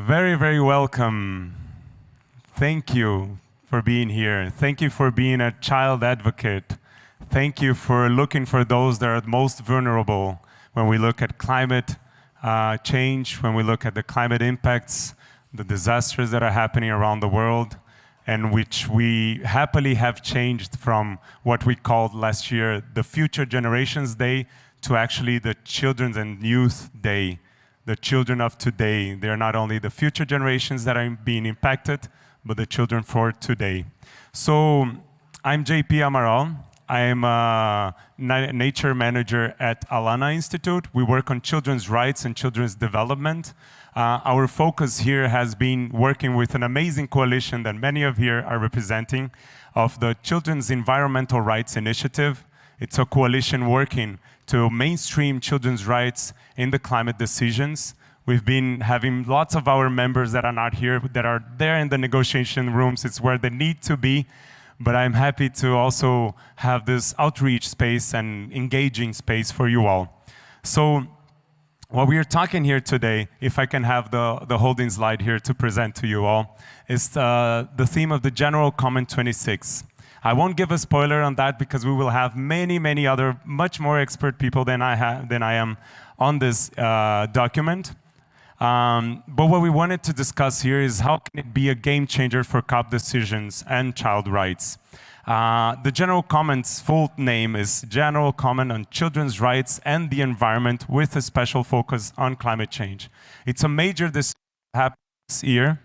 Very, very welcome. Thank you for being here. Thank you for being a child advocate. Thank you for looking for those that are most vulnerable when we look at climate change, when we look at the climate impacts, the disasters that are happening around the world, and which we happily have changed from what we called last year the Future Generations Day to actually the Children's and Youth Day. The children of today, they're not only the future generations that are being impacted, but the children for today. So I'm JP Amaral. I'm a nature manager at Alana Institute. We work on children's rights and children's development. Our focus here has been working with an amazing coalition that many of you are representing of the Children's Environmental Rights Initiative. It's a coalition working to mainstream children's rights in the climate decisions. We've been having lots of our members that are not here, that are there in the negotiation rooms. It's where they need to be. But I'm happy to also have this outreach space and engaging space for you all. So what we are talking here today, if I can have the holding slide here to present to you all, is the theme of the General Comment 26. I won't give a spoiler on that because we will have many, many other much more expert people than I am on this document. But what we wanted to discuss here is how can it be a game changer for COP decisions and child rights. The General Comment's full name is General Comment on Children's Rights and the Environment with a special focus on climate change. It's a major decision that happens this year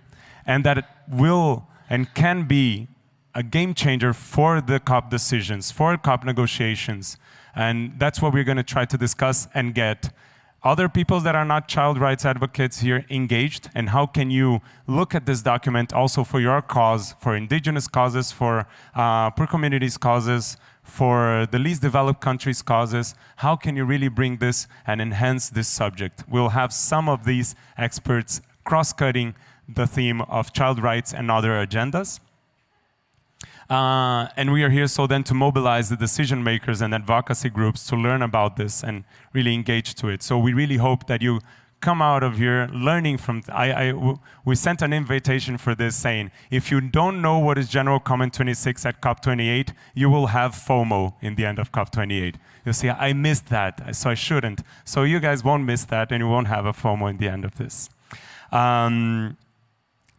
and that it will and can be a game changer for the COP decisions, for COP negotiations. And that's what we're going to try to discuss and get other people that are not child rights advocates here engaged. And how can you look at this document also for your cause, for indigenous causes, for poor communities causes, for the least developed countries causes? How can you really bring this and enhance this subject? We'll have some of these experts cross-cutting the theme of child rights and other agendas. And we are here so then to mobilize the decision makers and advocacy groups to learn about this and really engage to it. So we really hope that you come out of here learning from, we sent an invitation for this saying, if you don't know what is General Comment 26 at COP28, you will have FOMO in the end of COP28. You'll see, I missed that, so I shouldn't. So you guys won't miss that and you won't have a FOMO in the end of this.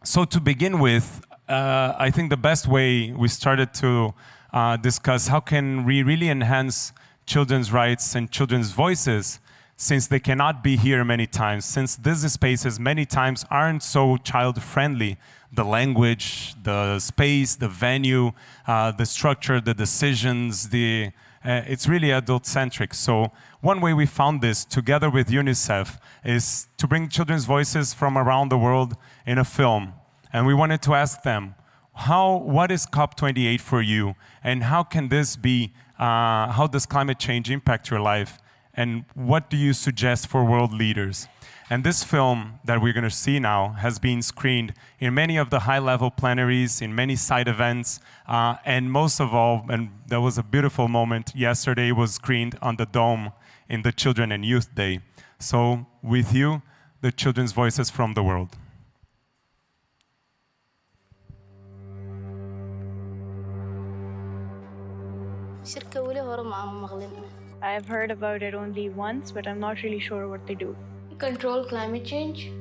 So to begin with, I think the best way we started to discuss how can we really enhance children's rights and children's voices since they cannot be here many times, since these spaces many times aren't so child-friendly. The language, the space, the venue, the structure, the decisions, it's really adult-centric. So one way we found this together with UNICEF is to bring children's voices from around the world in a film. And we wanted to ask them, what is COP28 for you? And how can this be, how does climate change impact your life? And what do you suggest for world leaders? And this film that we're going to see now has been screened in many of the high-level plenaries, in many side events, and most of all, and that was a beautiful moment, yesterday was screened on the Dome in the Children and Youth Day. So with you, the children's voices from the world. I've heard about it only once, but I'm not really sure what they do. Control climate change.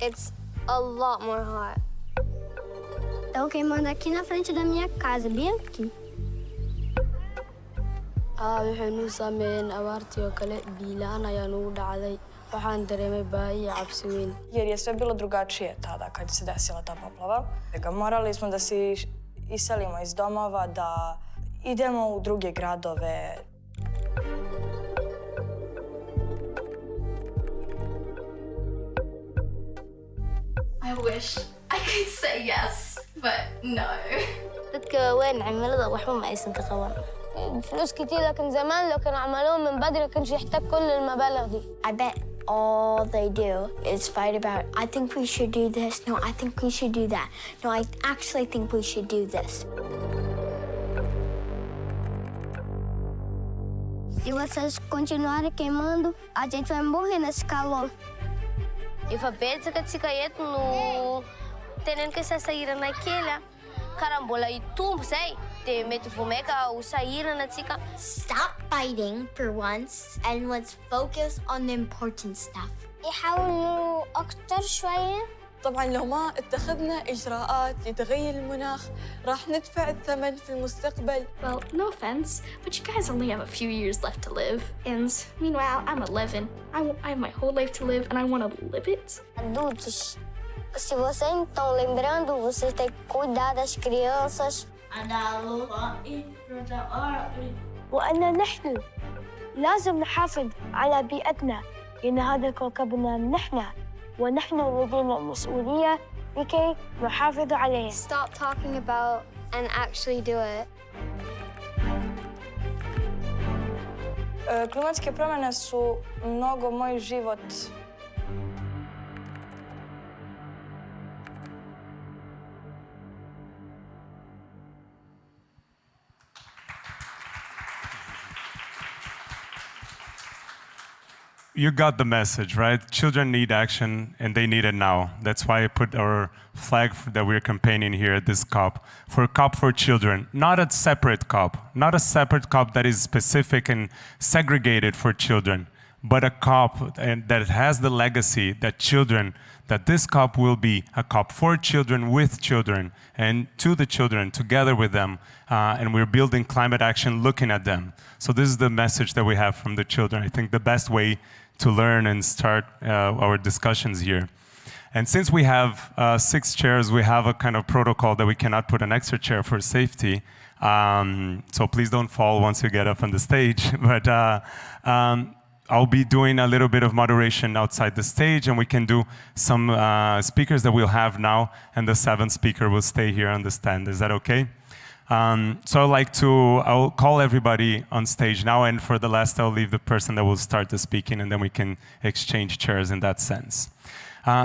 It's a lot more hot. Tô queimando aqui na frente da minha casa, bem aqui. waxaynu saameeyeen abaartii oo kale biilaan ayaa nagu dhacday waxaan dareemay baahi iyo cabsi weyn jer je sve bilo drugačije tada kad se desila ta poplava. Morali smo da se iselimo iz domova, da idemo u druge gradove. I wish I could say yes, but no. dadka weyn cimilada waxba ma aysan ka qaban. فلوس كتير، لكن زمان لو كانوا عملوهم من بدري كانش يحتاج كل المبالغ دي. I bet all they do is fight about, I think we should do this. No, I think we should do that. No, I actually think we should do this. Se vocês continuarem queimando, a gente vai morrer nesse calor. E fa pensa que se caiet no tenen que se sair naquela carambola e tum sei te mete fumeca o sair na tika. Stop fighting for once and let's focus on the important stuff. يحاولوا أكتر شوية. طبعا لو ما اتخذنا إجراءات لتغيير المناخ راح ندفع الثمن في المستقبل. Well, no offense, but you guys only have a few years left to live. And meanwhile, I'm 11. I have my whole life to live, and I want to live it. Adultos, se vocês não estão lembrando, vocês têm que cuidar das crianças. وأن نحن لازم نحافظ على بيئتنا لأن هذا كوكبنا نحن ونحن لدينا المسؤولية لكي نحافظ عليه. Stop talking about and actually do it. Klimatske promjene su mnogo moj život. You got the message, right? Children need action, and they need it now. That's why I put our flag that we're campaigning here at this COP, for a COP for children. Not a separate COP, not a separate COP that is specific and segregated for children, but a COP that has the legacy that children, that this COP will be a COP for children, with children, and to the children, together with them. And we're building climate action looking at them. So this is the message that we have from the children. I think the best way to learn and start our discussions here. And since we have 6 chairs, we have a kind of protocol that we cannot put an extra chair for safety. So please don't fall once you get up on the stage. But I'll be doing a little bit of moderation outside the stage, and we can do some speakers that we'll have now, and the 7th speaker will stay here on the stand. Is that okay? So I'll call everybody on stage now, and for the last, I'll leave the person that will start the speaking, and then we can exchange chairs in that sense.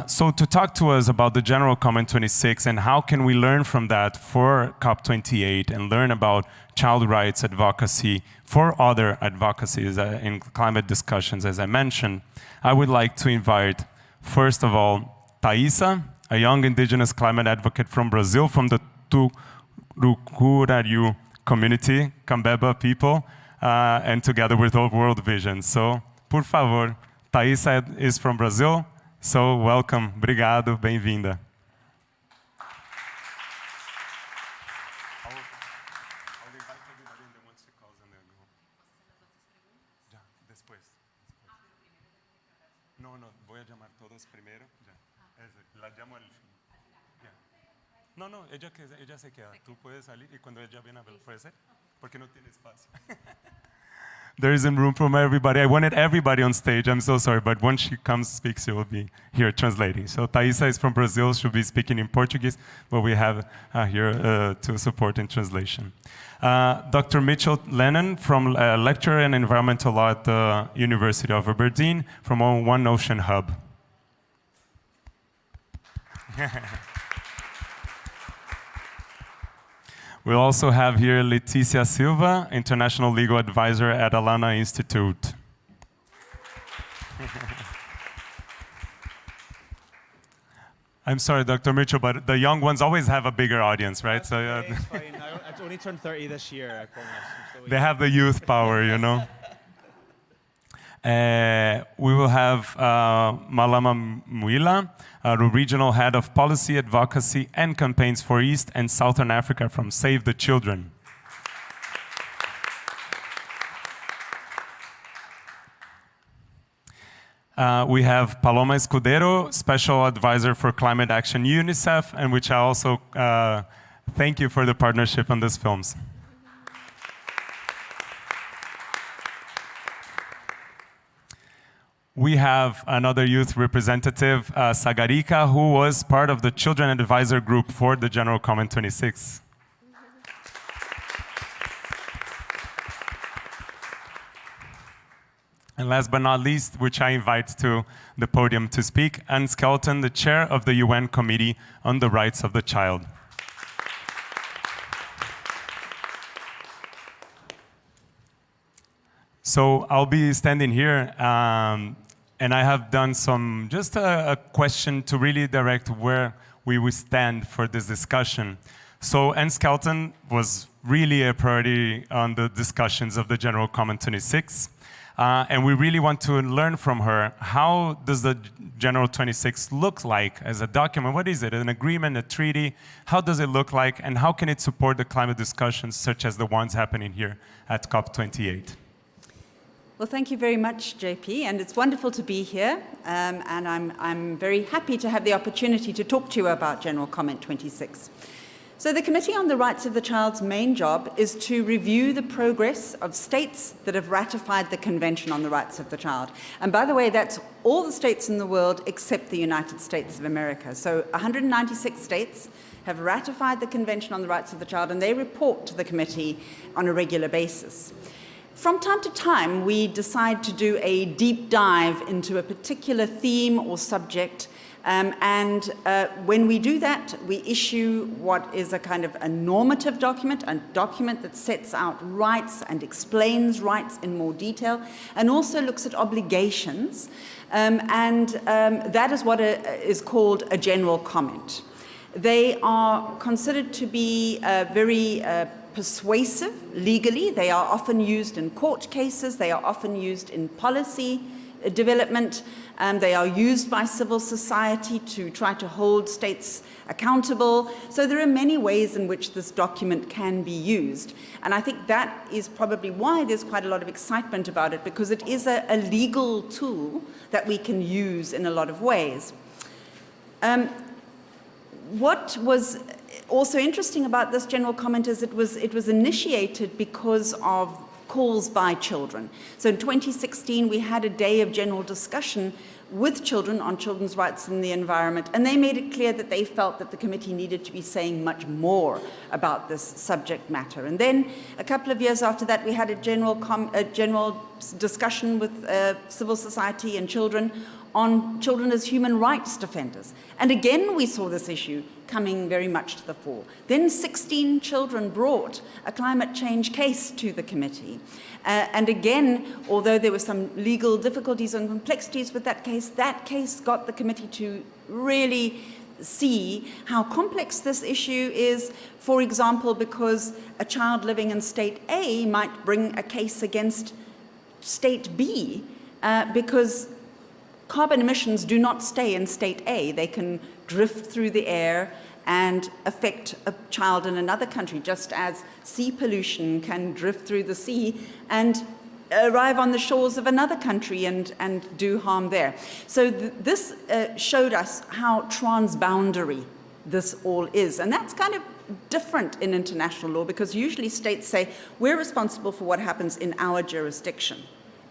So to talk to us about the General Comment 26 and how can we learn from that for COP28 and learn about child rights advocacy for other advocacies in climate discussions, as I mentioned, I would like to invite, first of all, Thaisa, a young indigenous climate advocate from Brazil, from the Turucuraru community, Cambeba people, and together with World Vision. So, por favor, Thaisa is from Brazil. So, welcome. Obrigado. Bem-vinda. No, ella se queda. Tú puedes salir y cuando ella viene a verlo, ¿puede ser? Porque no tiene espacio. There isn't room for everybody. I wanted everybody on stage. I'm so sorry, but once she comes, speaks, she will be here translating. So Thaisa is from Brazil. She'll be speaking in Portuguese, but we have here to support in translation. Dr. Mitchell Lennan, from lecturer in environmental law at the University of Aberdeen, from One Ocean Hub. We'll also have here Leticia Silva, International Legal Advisor at Alana Institute. I'm sorry, Dr. Mitchell, but the young ones always have a bigger audience, right? That's okay, it's fine. I only turned 30 this year, I promise. They have the youth power, you know. We will have Malama Muila, the Regional Head of Policy, Advocacy and Campaigns for East and Southern Africa from Save the Children. We have Paloma Escudero, Special Advisor for Climate Action UNICEF, and which I also thank you for the partnership on these films. We have another youth representative, Sagarika, who was part of the Children Advisor Group for the General Comment 26. And last but not least, which I invite to the podium to speak, Anne Skelton, the chair of the UN Committee on the Rights of the Child. So I'll be standing here, and I have done just a question to really direct where we will stand for this discussion. So Anne Skelton was really a priority on the discussions of the General Comment 26. And we really want to learn from her, how does the General 26 look like as a document? What is it, an agreement, a treaty? How does it look like, and how can it support the climate discussions such as the ones happening here at COP28? Well, thank you very much, JP, and it's wonderful to be here, and I'm very happy to have the opportunity to talk to you about General Comment 26. So the Committee on the Rights of the Child's main job is to review the progress of states that have ratified the Convention on the Rights of the Child. And by the way, that's all the states in the world except the United States of America. So 196 states have ratified the Convention on the Rights of the Child, and they report to the Committee on a regular basis. From time to time, we decide to do a deep dive into a particular theme or subject. When we do that, we issue what is a kind of a normative document, a document that sets out rights and explains rights in more detail, and also looks at obligations. That is what is called a general comment. They are considered to be very persuasive legally. They are often used in court cases. They are often used in policy development. They are used by civil society to try to hold states accountable. So there are many ways in which this document can be used. And I think that is probably why there's quite a lot of excitement about it, because it is a legal tool that we can use in a lot of ways. What was also interesting about this general comment is it was initiated because of calls by children. So in 2016, we had a day of general discussion with children on children's rights in the environment, and they made it clear that they felt that the committee needed to be saying much more about this subject matter. And then a couple of years after that, we had a general discussion with civil society and children on children as human rights defenders. And again, we saw this issue coming very much to the fore. Then 16 children brought a climate change case to the committee. And again, although there were some legal difficulties and complexities with that case got the committee to really see how complex this issue is, for example, because a child living in state A might bring a case against state B because carbon emissions do not stay in state A. They can drift through the air and affect a child in another country, just as sea pollution can drift through the sea and arrive on the shores of another country and do harm there. So this showed us how transboundary this all is. And that's kind of different in international law, because usually states say, we're responsible for what happens in our jurisdiction.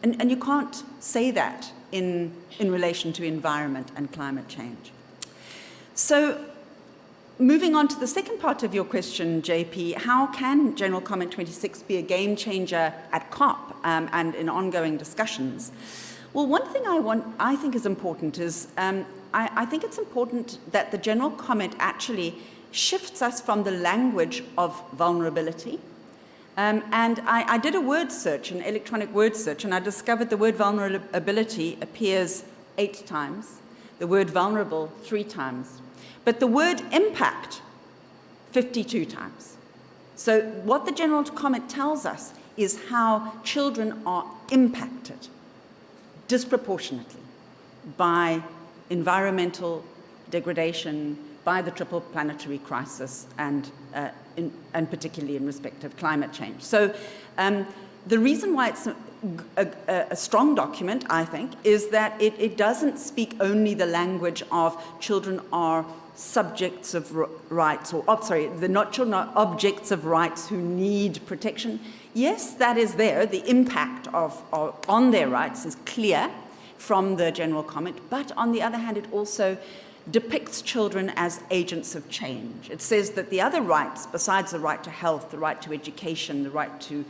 And you can't say that in relation to environment and climate change. So moving on to the second part of your question, JP, how can General Comment 26 be a game changer at COP and in ongoing discussions? Well, one thing I think is important is I think it's important that the General Comment actually shifts us from the language of vulnerability. And I did a word search, an electronic word search, and I discovered the word vulnerability appears 8 times, the word vulnerable 3 times, but the word impact 52 times. So what the General Comment tells us is how children are impacted disproportionately by environmental degradation, by the triple planetary crisis, and particularly in respect of climate change. So the reason why it's a strong document, I think, is that it doesn't speak only the language of children are subjects of rights, or children are objects of rights who need protection. Yes, that is there. The impact on their rights is clear from the General Comment, but on the other hand, it also depicts children as agents of change. It says that the other rights, besides the right to health, the right to education, the right to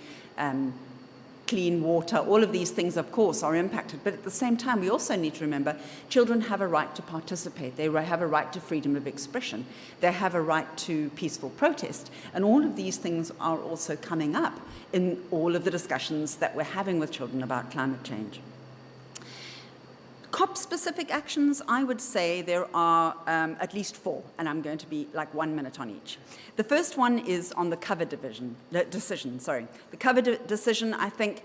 clean water, all of these things, of course, are impacted. But at the same time, we also need to remember children have a right to participate. They have a right to freedom of expression. They have a right to peaceful protest. And all of these things are also coming up in all of the discussions that we're having with children about climate change. COP-specific actions, I would say there are at least 4, and I'm going to be like 1 minute on each. The first one is on the cover decision. The cover decision, I think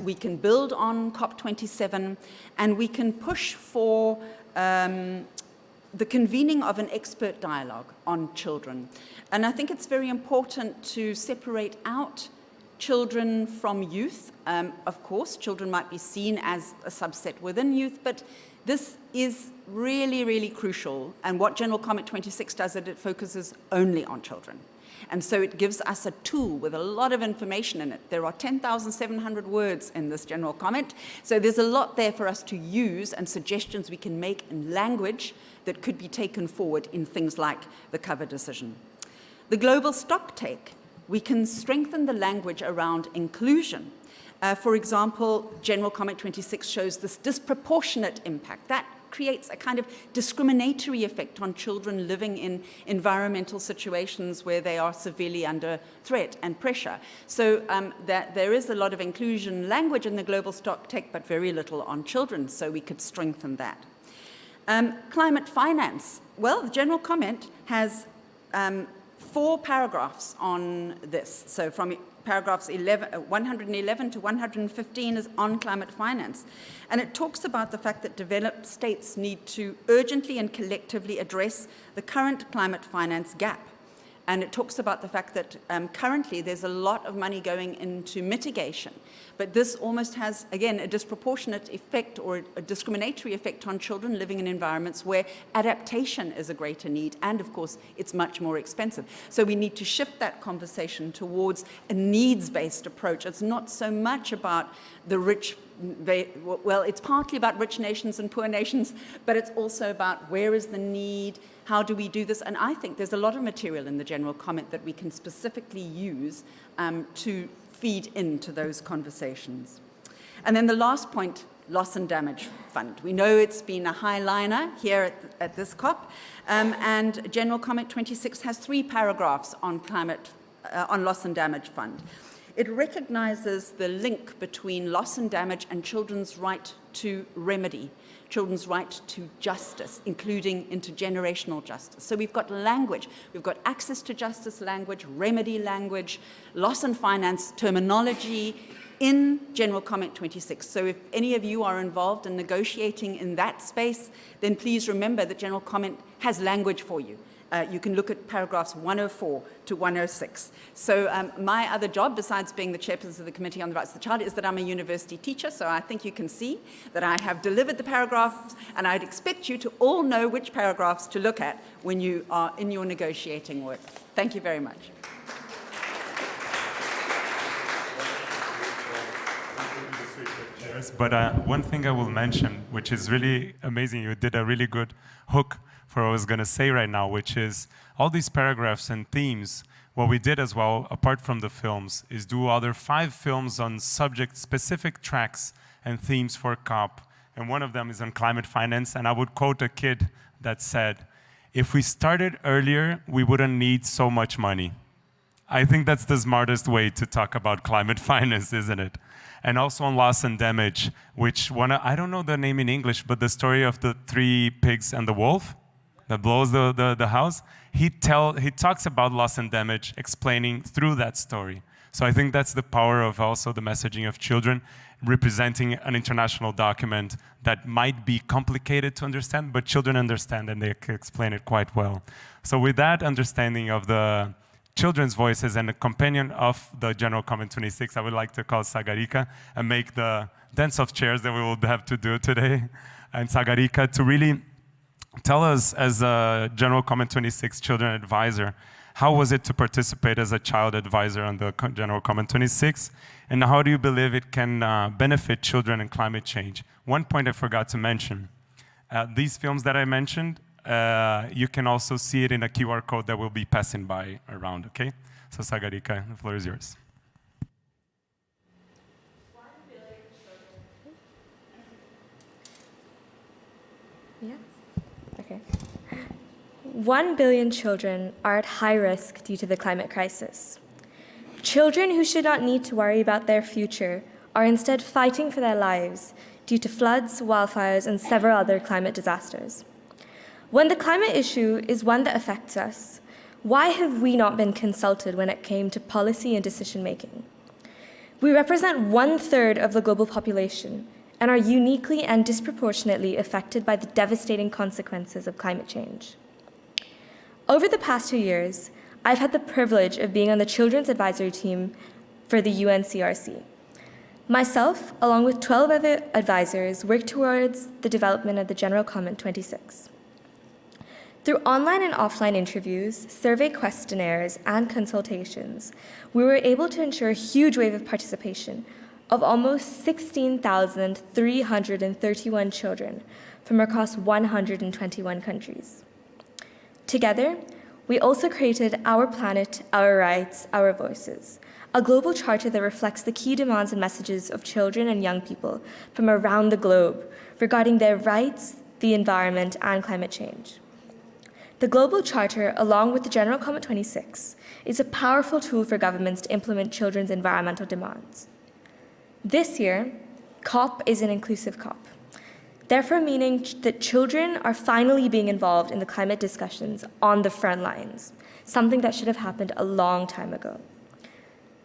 we can build on COP27, and we can push for the convening of an expert dialogue on children. And I think it's very important to separate out children from youth. Of course, children might be seen as a subset within youth, but this is really, really crucial. And what General Comment 26 does is it focuses only on children. And so it gives us a tool with a lot of information in it. There are 10,700 words in this General Comment. So there's a lot there for us to use and suggestions we can make in language that could be taken forward in things like the cover decision. The global stocktake. We can strengthen the language around inclusion. For example, General Comment 26 shows this disproportionate impact. That creates a kind of discriminatory effect on children living in environmental situations where they are severely under threat and pressure. So that there is a lot of inclusion language in the global stocktake, but very little on children, so we could strengthen that. Climate finance. Well, the General Comment has 4 paragraphs on this. So from paragraphs 111 to 115 is on climate finance. And it talks about the fact that developed states need to urgently and collectively address the current climate finance gap. And it talks about the fact that currently there's a lot of money going into mitigation. But this almost has, again, a disproportionate effect or a discriminatory effect on children living in environments where adaptation is a greater need. And of course, it's much more expensive. So we need to shift that conversation towards a needs-based approach. It's not so much about the rich. Well, it's partly about rich nations and poor nations, but it's also about where is the need, how do we do this? And I think there's a lot of material in the General Comment that we can specifically use to feed into those conversations. And then the last point, loss and damage fund. We know it's been a high-liner here at this COP, and General Comment 26 has 3 paragraphs on on loss and damage fund. It recognizes the link between loss and damage and children's right to remedy, children's right to justice, including intergenerational justice. So we've got language, we've got access to justice language, remedy language, loss and finance terminology in General Comment 26. So if any of you are involved in negotiating in that space, then please remember that General Comment has language for you. You can look at paragraphs 104 to 106. So my other job, besides being the chairperson of the Committee on the Rights of the Child, is that I'm a university teacher, so I think you can see that I have delivered the paragraphs, and I'd expect you to all know which paragraphs to look at when you are in your negotiating work. Thank you very much. But one thing I will mention, which is really amazing, you did a really good hook for what I was going to say right now, which is all these paragraphs and themes. What we did as well, apart from the films, is do other 5 films on subject-specific tracks and themes for COP. And one of them is on climate finance. And I would quote a kid that said, if we started earlier, we wouldn't need so much money. I think that's the smartest way to talk about climate finance, isn't it? And also on loss and damage, which I don't know the name in English, but the story of the 3 pigs and the wolf that blows the house, he talks about loss and damage, explaining through that story. So I think that's the power of also the messaging of children, representing an international document that might be complicated to understand, but children understand and they can explain it quite well. So with that understanding of the children's voices and a companion of the General Comment 26, I would like to call Sagarika and make the dance of chairs that we will have to do today. And Sagarika to really tell us, as a General Comment 26 children advisor, how was it to participate as a child advisor on the General Comment 26? And how do you believe it can benefit children in climate change? One point I forgot to mention, these films that I mentioned, you can also see it in a QR code that will be passing by around, okay? So Sagarika, the floor is yours. Yeah? Okay. 1 billion children are at high risk due to the climate crisis. Children who should not need to worry about their future are instead fighting for their lives due to floods, wildfires, and several other climate disasters. When the climate issue is one that affects us, why have we not been consulted when it came to policy and decision-making? We represent 1/3 of the global population and are uniquely and disproportionately affected by the devastating consequences of climate change. Over the past 2 years, I've had the privilege of being on the Children's Advisory Team for the UNCRC. Myself, along with 12 other advisors, worked towards the development of the General Comment 26. Through online and offline interviews, survey questionnaires, and consultations, we were able to ensure a huge wave of participation of almost 16,331 children from across 121 countries. Together, we also created Our Planet, Our Rights, Our Voices, a global charter that reflects the key demands and messages of children and young people from around the globe regarding their rights, the environment, and climate change. The Global Charter, along with the General Comment 26, is a powerful tool for governments to implement children's environmental demands. This year, COP is an inclusive COP, therefore meaning that children are finally being involved in the climate discussions on the front lines, something that should have happened a long time ago.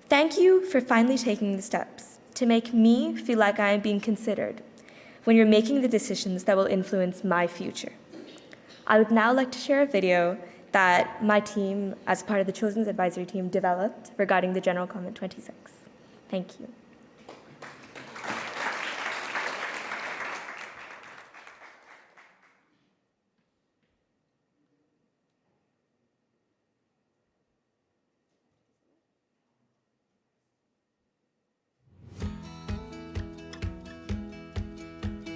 Thank you for finally taking the steps to make me feel like I am being considered when you're making the decisions that will influence my future. I would now like to share a video that my team, as part of the Children's Advisory Team, developed regarding the General Comment 26. Thank you.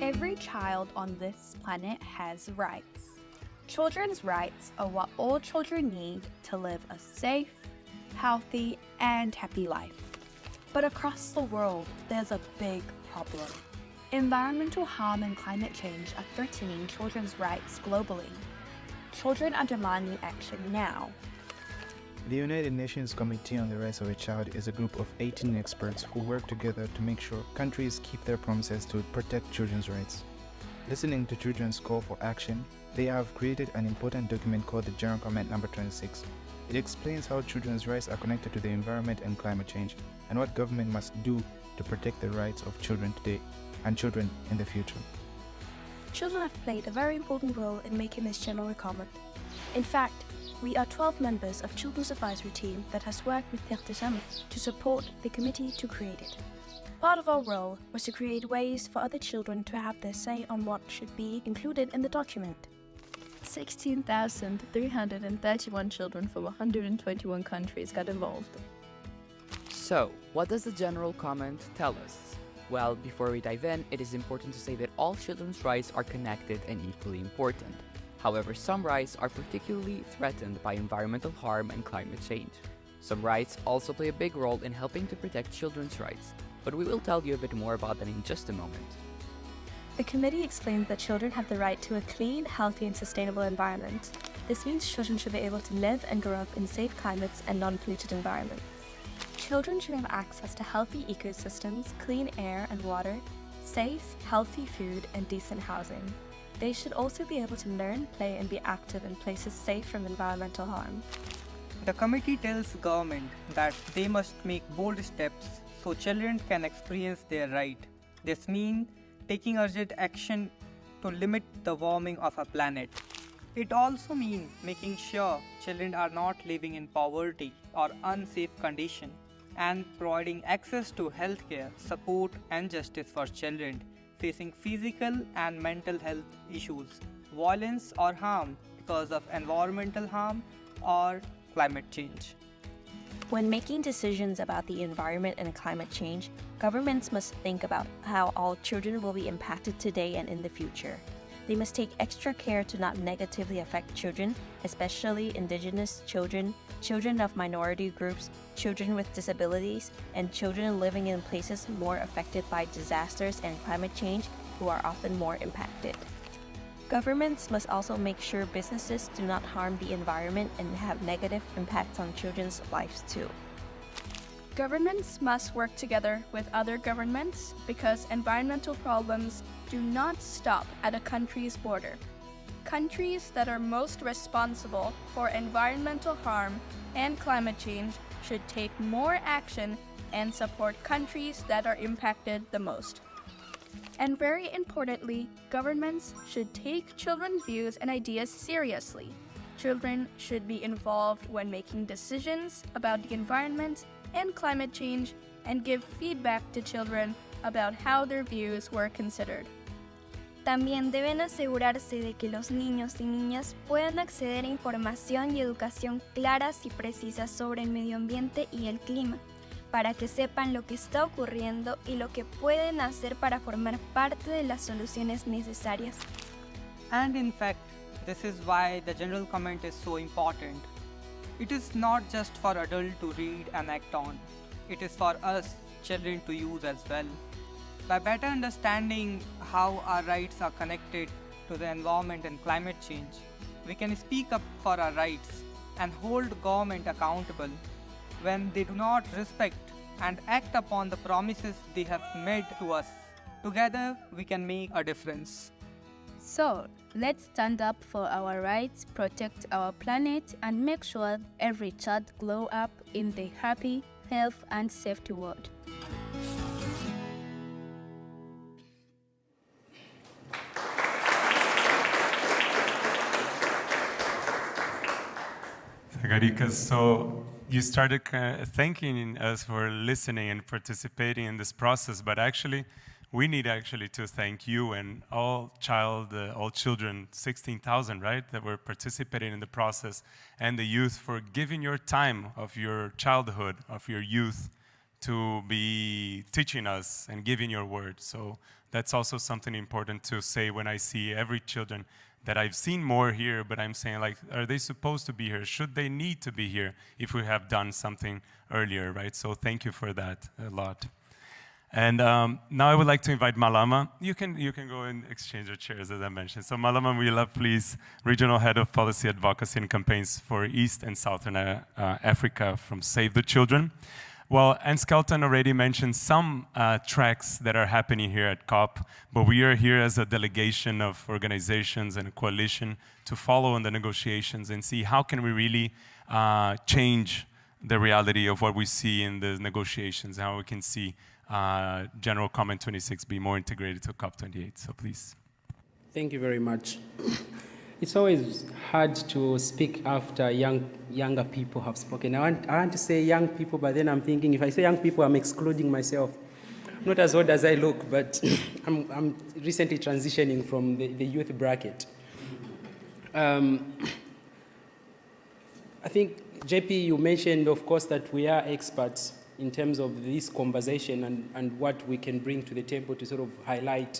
Every child on this planet has rights. Children's rights are what all children need to live a safe, healthy, and happy life. But across the world, there's a big problem. Environmental harm and climate change are threatening children's rights globally. Children are demanding action now. The United Nations Committee on the Rights of a Child is a group of 18 experts who work together to make sure countries keep their promises to protect children's rights. Listening to children's call for action, they have created an important document called the General Comment number 26. It explains how children's rights are connected to the environment and climate change, and what government must do to protect the rights of children today and children in the future. Children have played a very important role in making this general comment. In fact, we are 12 members of Children's Advisory Team that has worked with Terre des Hommes to support the committee to create it. Part of our role was to create ways for other children to have their say on what should be included in the document. 16,331 children from 121 countries got involved. So, what does the general comment tell us? Well, before we dive in, it is important to say that all children's rights are connected and equally important. However, some rights are particularly threatened by environmental harm and climate change. Some rights also play a big role in helping to protect children's rights, but we will tell you a bit more about that in just a moment. The committee explains that children have the right to a clean, healthy, and sustainable environment. This means children should be able to live and grow up in safe climates and non-polluted environments. Children should have access to healthy ecosystems, clean air and water, safe, healthy food, and decent housing. They should also be able to learn, play, and be active in places safe from environmental harm. The committee tells government that they must make bold steps so children can experience their right. This means taking urgent action to limit the warming of our planet. It also means making sure children are not living in poverty or unsafe conditions and providing access to healthcare, support, and justice for children facing physical and mental health issues, violence or harm because of environmental harm or climate change. When making decisions about the environment and climate change, governments must think about how all children will be impacted today and in the future. They must take extra care to not negatively affect children, especially indigenous children, children of minority groups, children with disabilities, and children living in places more affected by disasters and climate change who are often more impacted. Governments must also make sure businesses do not harm the environment and have negative impacts on children's lives too. Governments must work together with other governments because environmental problems do not stop at a country's border. Countries that are most responsible for environmental harm and climate change should take more action and support countries that are impacted the most. And very importantly, governments should take children's views and ideas seriously. Children should be involved when making decisions about the environment and climate change and give feedback to children about how their views were considered. También deben asegurarse de que los niños y niñas puedan acceder a información y educación claras y precisas sobre el medio ambiente y el clima, para que sepan lo que está ocurriendo y lo que pueden hacer para formar parte de las soluciones necesarias. And in fact, this is why the general comment is so important. It is not just for adults to read and act on. It is for us, children, to use as well. By better understanding how our rights are connected to the environment and climate change, we can speak up for our rights and hold government accountable when they do not respect and act upon the promises they have made to us. Together, we can make a difference. So, let's stand up for our rights, protect our planet, and make sure every child grows up in the happy, health, and safety world. Garika, so you started thanking us for listening and participating in this process, but actually, we need to thank you and all children, 16,000, right, that were participating in the process, and the youth for giving your time of your childhood, of your youth, to be teaching us and giving your word. So that's also something important to say when I see every children that I've seen more here, but I'm saying, like, are they supposed to be here? Should they need to be here if we have done something earlier, right? So thank you for that a lot. And now I would like to invite Malama. You can go and exchange your chairs, as I mentioned. So Malama Mwila, please, Regional Head of Policy Advocacy and Campaigns for East and Southern Africa from Save the Children. Well, Ann Skelton already mentioned some tracks that are happening here at COP, but we are here as a delegation of organizations and a coalition to follow on the negotiations and see how can we really change the reality of what we see in the negotiations, how we can see General Comment 26 be more integrated to COP28. So please. Thank you very much. It's always hard to speak after younger people have spoken. I want to say young people, but then I'm thinking if I say young people, I'm excluding myself. Not as old as I look, but I'm recently transitioning from the youth bracket. I think, JP, you mentioned, of course, that we are experts in terms of this conversation and what we can bring to the table to sort of highlight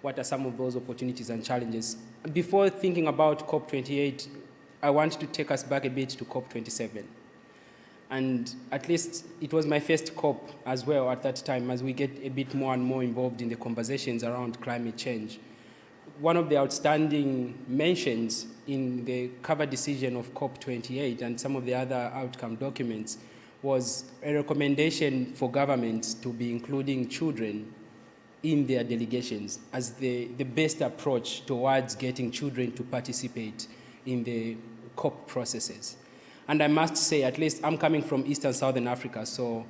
what are some of those opportunities and challenges. Before thinking about COP28, I want to take us back a bit to COP27. And at least it was my first COP as well at that time, as we get a bit more and more involved in the conversations around climate change. One of the outstanding mentions in the cover decision of COP28 and some of the other outcome documents was a recommendation for governments to be including children in their delegations as the best approach towards getting children to participate in the COP processes. And I must say, at least I'm coming from East and Southern Africa, so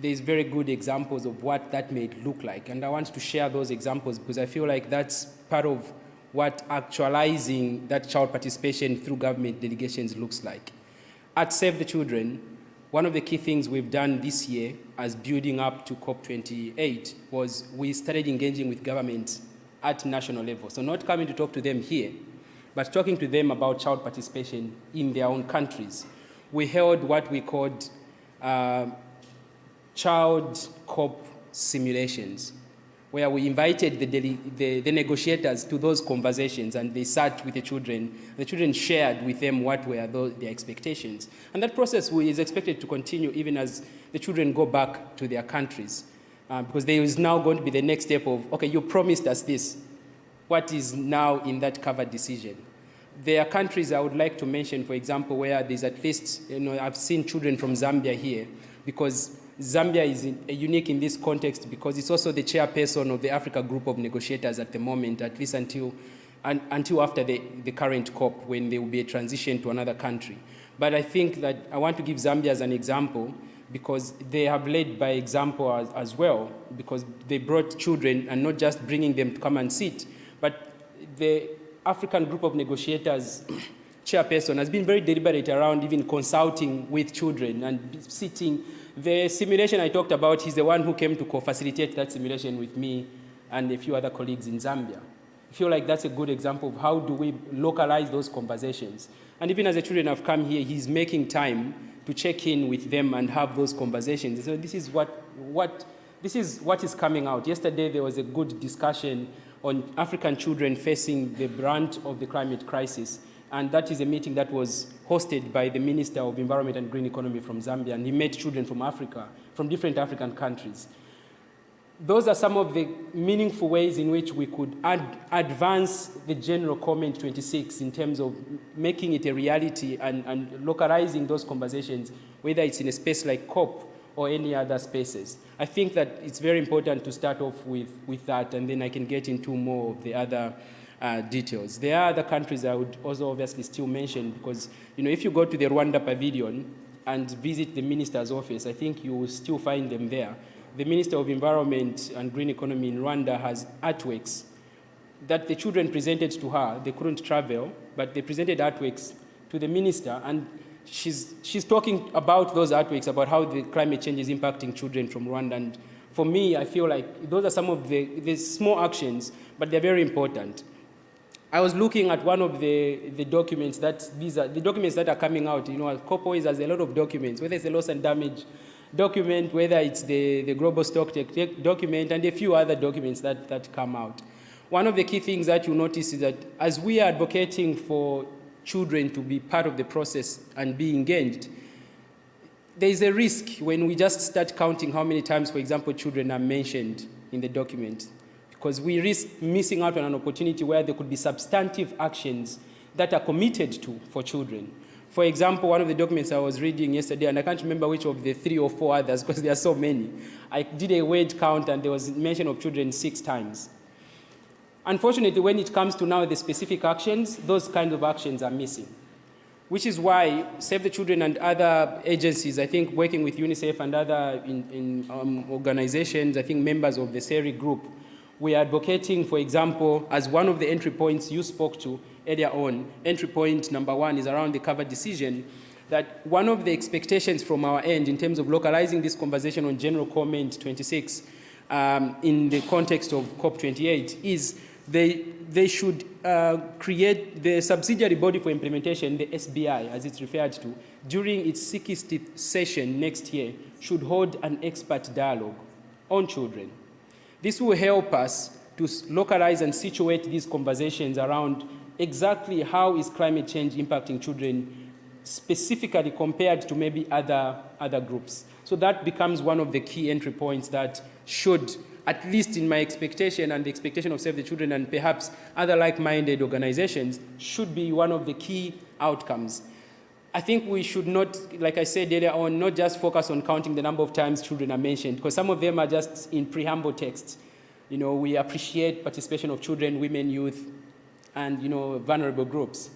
there's very good examples of what that may look like. And I want to share those examples because I feel like that's part of what actualizing that child participation through government delegations looks like. At Save the Children, one of the key things we've done this year as building up to COP28 was we started engaging with governments at national level. So not coming to talk to them here, but talking to them about child participation in their own countries. We held what we called child COP simulations, where we invited the negotiators to those conversations and they sat with the children. The children shared with them what were their expectations. And that process is expected to continue even as the children go back to their countries. Because there is now going to be the next step of, okay, you promised us this. what is now in that covered decision. There are countries I would like to mention, for example, where there's at least, I've seen children from Zambia here, because Zambia is unique in this context because it's also the chairperson of the Africa Group of Negotiators at the moment, at least until after the current COP, when there will be a transition to another country. But I think that I want to give Zambia as an example because they have led by example as well, because they brought children and not just bringing them to come and sit, but the African Group of Negotiators chairperson has been very deliberate around even consulting with children and sitting. The simulation I talked about, he's the one who came to co-facilitate that simulation with me and a few other colleagues in Zambia. I feel like that's a good example of how do we localize those conversations. And even as the children have come here, he's making time to check in with them and have those conversations. So this is what is coming out. Yesterday there was a good discussion on African children facing the brunt of the climate crisis. And that is a meeting that was hosted by the Minister of Environment and Green Economy from Zambia, and he met children from Africa, from different African countries. Those are some of the meaningful ways in which we could advance the General Comment 26 in terms of making it a reality and localizing those conversations, whether it's in a space like COP or any other spaces. I think that it's very important to start off with that, and then I can get into more of the other details. There are other countries I would also obviously still mention because, if you go to the Rwanda Pavilion and visit the minister's office, I think you will still find them there. The Minister of Environment and Green Economy in Rwanda has artworks that the children presented to her. They couldn't travel, but they presented artworks to the minister, and she's talking about those artworks, about how the climate change is impacting children from Rwanda. And for me, I feel like those are some of the small actions, but they're very important. I was looking at one of the documents these are the documents that are coming out. COP always has a lot of documents, whether it's the loss and damage document, whether it's the global stocktake document, and a few other documents that come out. One of the key things that you notice is that as we are advocating for children to be part of the process and be engaged, there is a risk when we just start counting how many times, for example, children are mentioned in the document, because we risk missing out on an opportunity where there could be substantive actions that are committed to for children. For example, one of the documents I was reading yesterday, and I can't remember which of the 3 or 4 others because there are so many, I did a word count and there was mention of children 6 times. Unfortunately, when it comes to now the specific actions, those kinds of actions are missing, which is why Save the Children and other agencies, I think working with UNICEF and other organizations, I think members of the CERI group, we are advocating, for example, as one of the entry points you spoke to earlier on, entry point number 1 is around the covered decision, that one of the expectations from our end in terms of localizing this conversation on General Comment 26 in the context of COP28 is they should create the subsidiary body for implementation, the SBI, as it's referred to, during its 60th session next year, should hold an expert dialogue on children. This will help us to localize and situate these conversations around exactly how is climate change impacting children specifically compared to maybe other groups. So that becomes one of the key entry points that should, at least in my expectation and the expectation of Save the Children and perhaps other like-minded organizations, should be one of the key outcomes. I think we should not, like I said earlier on, not just focus on counting the number of times children are mentioned, because some of them are just in preamble texts. We appreciate participation of children, women, youth, and vulnerable groups.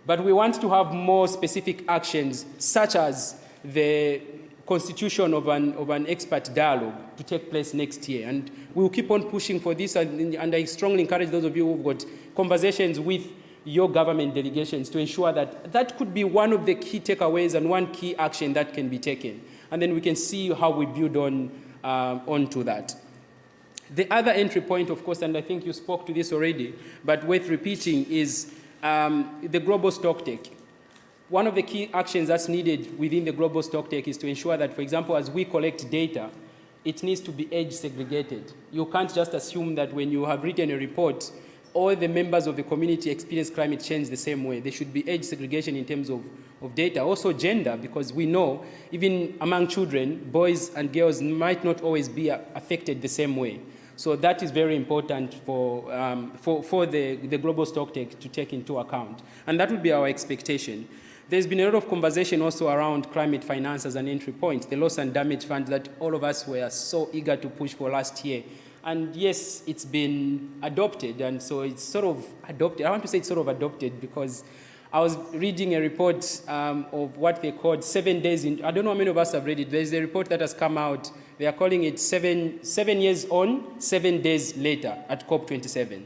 But we want to have more specific actions, such as the constitution of an expert dialogue to take place next year. And we'll keep on pushing for this, and I strongly encourage those of you who've got conversations with your government delegations to ensure that that could be one of the key takeaways and one key action that can be taken. And then we can see how we build onto that. The other entry point, of course, and I think you spoke to this already, but worth repeating, is the global stocktake. One of the key actions that's needed within the global stocktake is to ensure that, for example, as we collect data, it needs to be age segregated. You can't just assume that when you have written a report, all the members of the community experience climate change the same way. There should be age segregation in terms of data. Also gender, because we know even among children, boys and girls might not always be affected the same way. So that is very important for the global stocktake to take into account. And that would be our expectation. There's been a lot of conversation also around climate finance as an entry point, the loss and damage fund that all of us were so eager to push for last year. And yes, it's been adopted, and so it's sort of adopted. I want to say it's sort of adopted because I was reading a report of what they called 7 days in, I don't know how many of us have read it. There's a report that has come out. They are calling it 7 years on, 7 days later at COP27.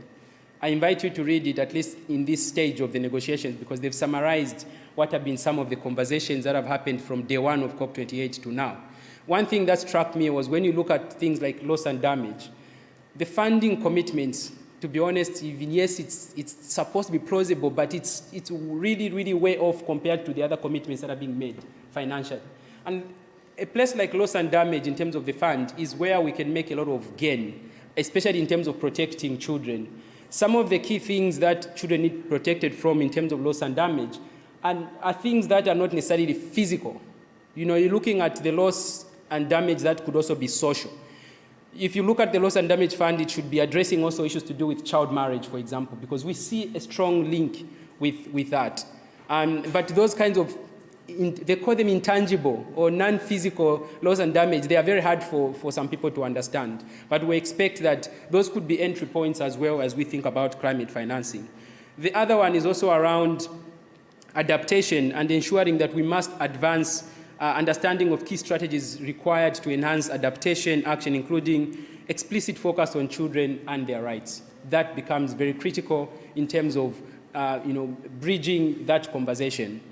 I invite you to read it, at least in this stage of the negotiations, because they've summarized what have been some of the conversations that have happened from day one of COP28 to now. One thing that struck me was when you look at things like loss and damage, the funding commitments, to be honest, even yes, it's supposed to be plausible, but it's really, really way off compared to the other commitments that are being made financially. And a place like loss and damage in terms of the fund is where we can make a lot of gain, especially in terms of protecting children. Some of the key things that children need protected from in terms of loss and damage are things that are not necessarily physical. You know, you're looking at the loss and damage that could also be social. If you look at the loss and damage fund, it should be addressing also issues to do with child marriage, for example, because we see a strong link with that. But those kinds of, they call them intangible or non-physical loss and damage. They are very hard for some people to understand. But we expect that those could be entry points as well as we think about climate financing. The other one is also around adaptation and ensuring that we must advance understanding of key strategies required to enhance adaptation action, including explicit focus on children and their rights. That becomes very critical in terms of bridging that conversation.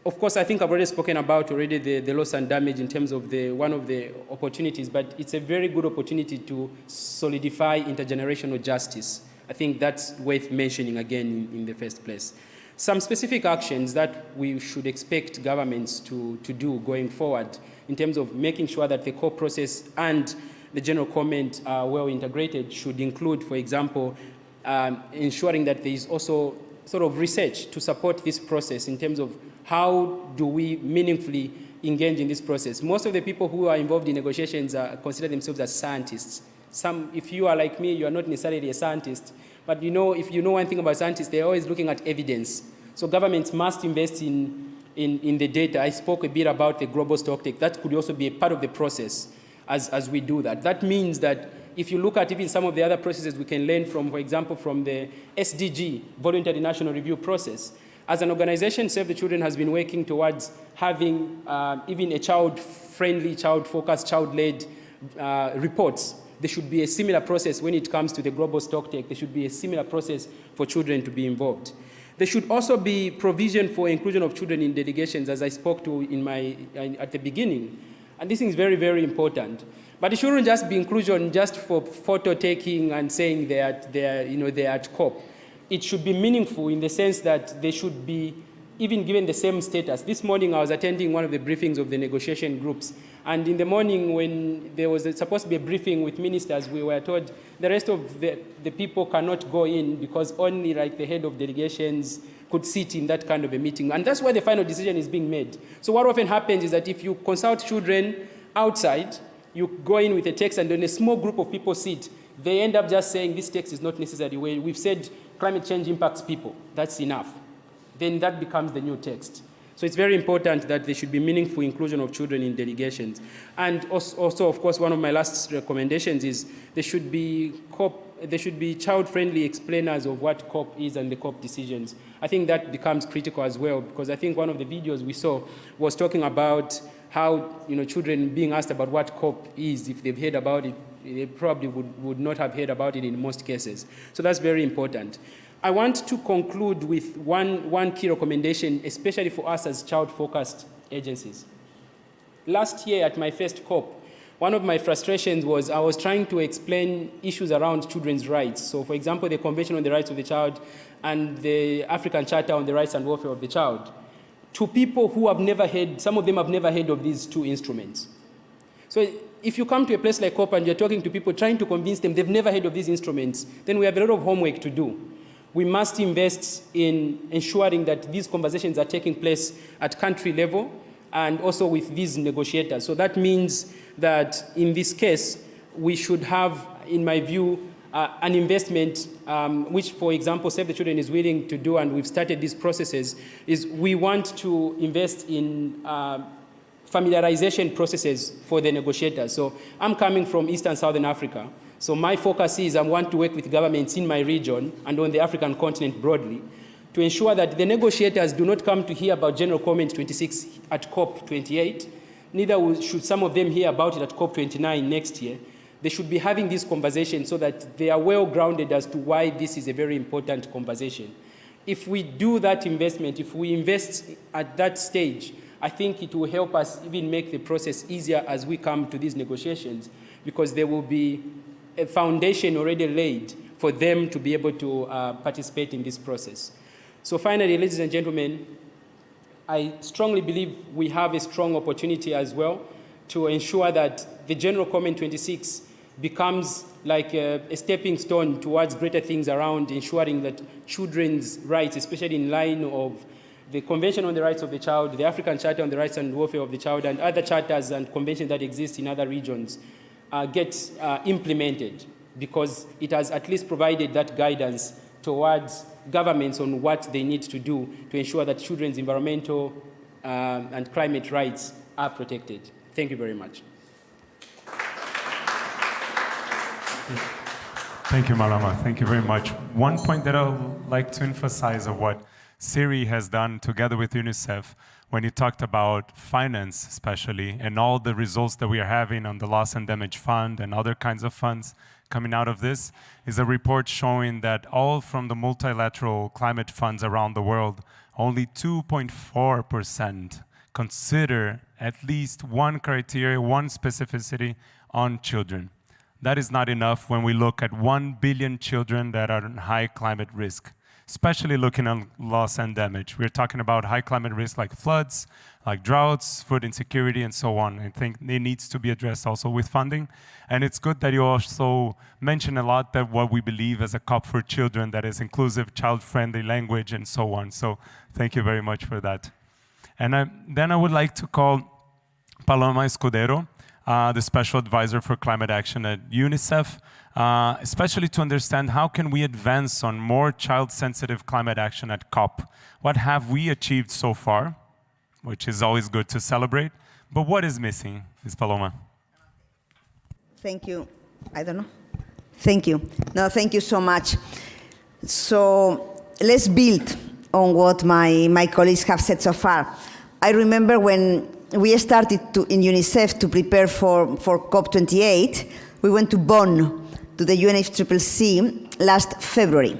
Of course, I think I've already spoken about the loss and damage in terms of one of the opportunities, but it's a very good opportunity to solidify intergenerational justice. I think that's worth mentioning again in the first place. Some specific actions that we should expect governments to do going forward in terms of making sure that the core process and the general comment are well integrated should include, for example, ensuring that there is also sort of research to support this process in terms of how do we meaningfully engage in this process. Most of the people who are involved in negotiations consider themselves as scientists. If you are like me, you are not necessarily a scientist. But if you know one thing about scientists, they're always looking at evidence. So governments must invest in the data. I spoke a bit about the global stocktake. That could also be a part of the process as we do that. That means that if you look at even some of the other processes we can learn from, for example, from the SDG, Voluntary National Review process, as an organization, Save the Children has been working towards having even a child-friendly, child-focused, child-led reports. There should be a similar process when it comes to the global stocktake. There should be a similar process for children to be involved. There should also be provision for inclusion of children in delegations, as I spoke to at the beginning. And this is very, very important. But it shouldn't just be inclusion just for photo taking and saying they're at COP. It should be meaningful in the sense that they should be even given the same status. This morning I was attending one of the briefings of the negotiation groups, and in the morning when there was supposed to be a briefing with ministers, we were told the rest of the people cannot go in because only like the head of delegations could sit in that kind of a meeting. And that's where the final decision is being made. So what often happens is that if you consult children outside, you go in with a text and then a small group of people sit, they end up just saying this text is not necessary. We've said climate change impacts people, that's enough. Then that becomes the new text. So it's very important that there should be meaningful inclusion of children in delegations. And also, of course, one of my last recommendations is there should be child-friendly explainers of what COP is and the COP decisions. I think that becomes critical as well, because I think one of the videos we saw was talking about how children being asked about what COP is, if they've heard about it, they probably would not have heard about it in most cases. So that's very important. I want to conclude with one key recommendation, especially for us as child-focused agencies. Last year at my first COP, one of my frustrations was I was trying to explain issues around children's rights. So, for example, the Convention on the Rights of the Child and the African Charter on the Rights and Welfare of the Child, to people who have never heard, some of them have never heard of these two instruments. So if you come to a place like COP and you're talking to people, trying to convince them they've never heard of these instruments, then we have a lot of homework to do. We must invest in ensuring that these conversations are taking place at country level and also with these negotiators. So that means that in this case, we should have in my view, an investment, which, for example, Save the Children is willing to do, and we've started these processes, is we want to invest in familiarization processes for the negotiators. So I'm coming from East and Southern Africa. So my focus is I want to work with governments in my region and on the African continent broadly to ensure that the negotiators do not come to hear about General Comment 26 at COP28. Neither should some of them hear about it at COP29 next year. They should be having this conversation so that they are well grounded as to why this is a very important conversation. If we do that investment, if we invest at that stage, I think it will help us even make the process easier as we come to these negotiations, because there will be a foundation already laid for them to be able to participate in this process. So finally, ladies and gentlemen, I strongly believe we have a strong opportunity as well to ensure that the General Comment 26 becomes like a stepping stone towards greater things around ensuring that children's rights, especially in line of the Convention on the Rights of the Child, the African Charter on the Rights and Welfare of the Child, and other charters and conventions that exist in other regions, get implemented, because it has at least provided that guidance towards governments on what they need to do to ensure that children's environmental and climate rights are protected. Thank you very much. Thank you, Malama. Thank you very much. One point that I would like to emphasize of what CERI has done together with UNICEF, when you talked about finance especially, and all the results that we are having on the Loss and Damage Fund and other kinds of funds coming out of this, is a report showing that all from the multilateral climate funds around the world, only 2.4% consider at least one criteria, one specificity on children. That is not enough when we look at 1 billion children that are in high climate risk, especially looking at loss and damage. We're talking about high climate risk like floods, like droughts, food insecurity, and so on. I think it needs to be addressed also with funding. And it's good that you also mention a lot that what we believe as a COP for children, that is inclusive, child-friendly language, and so on. So thank you very much for that. And then I would like to call Paloma Escudero, the Special Advisor for Climate Action at UNICEF, especially to understand how can we advance on more child-sensitive climate action at COP. What have we achieved so far, which is always good to celebrate, but what is missing, Ms. Paloma? Thank you. I don't know. Thank you. No, thank you so much. So let's build on what my colleagues have said so far. I remember when we started in UNICEF to prepare for COP28, we went to Bonn, to the UNFCCC last February.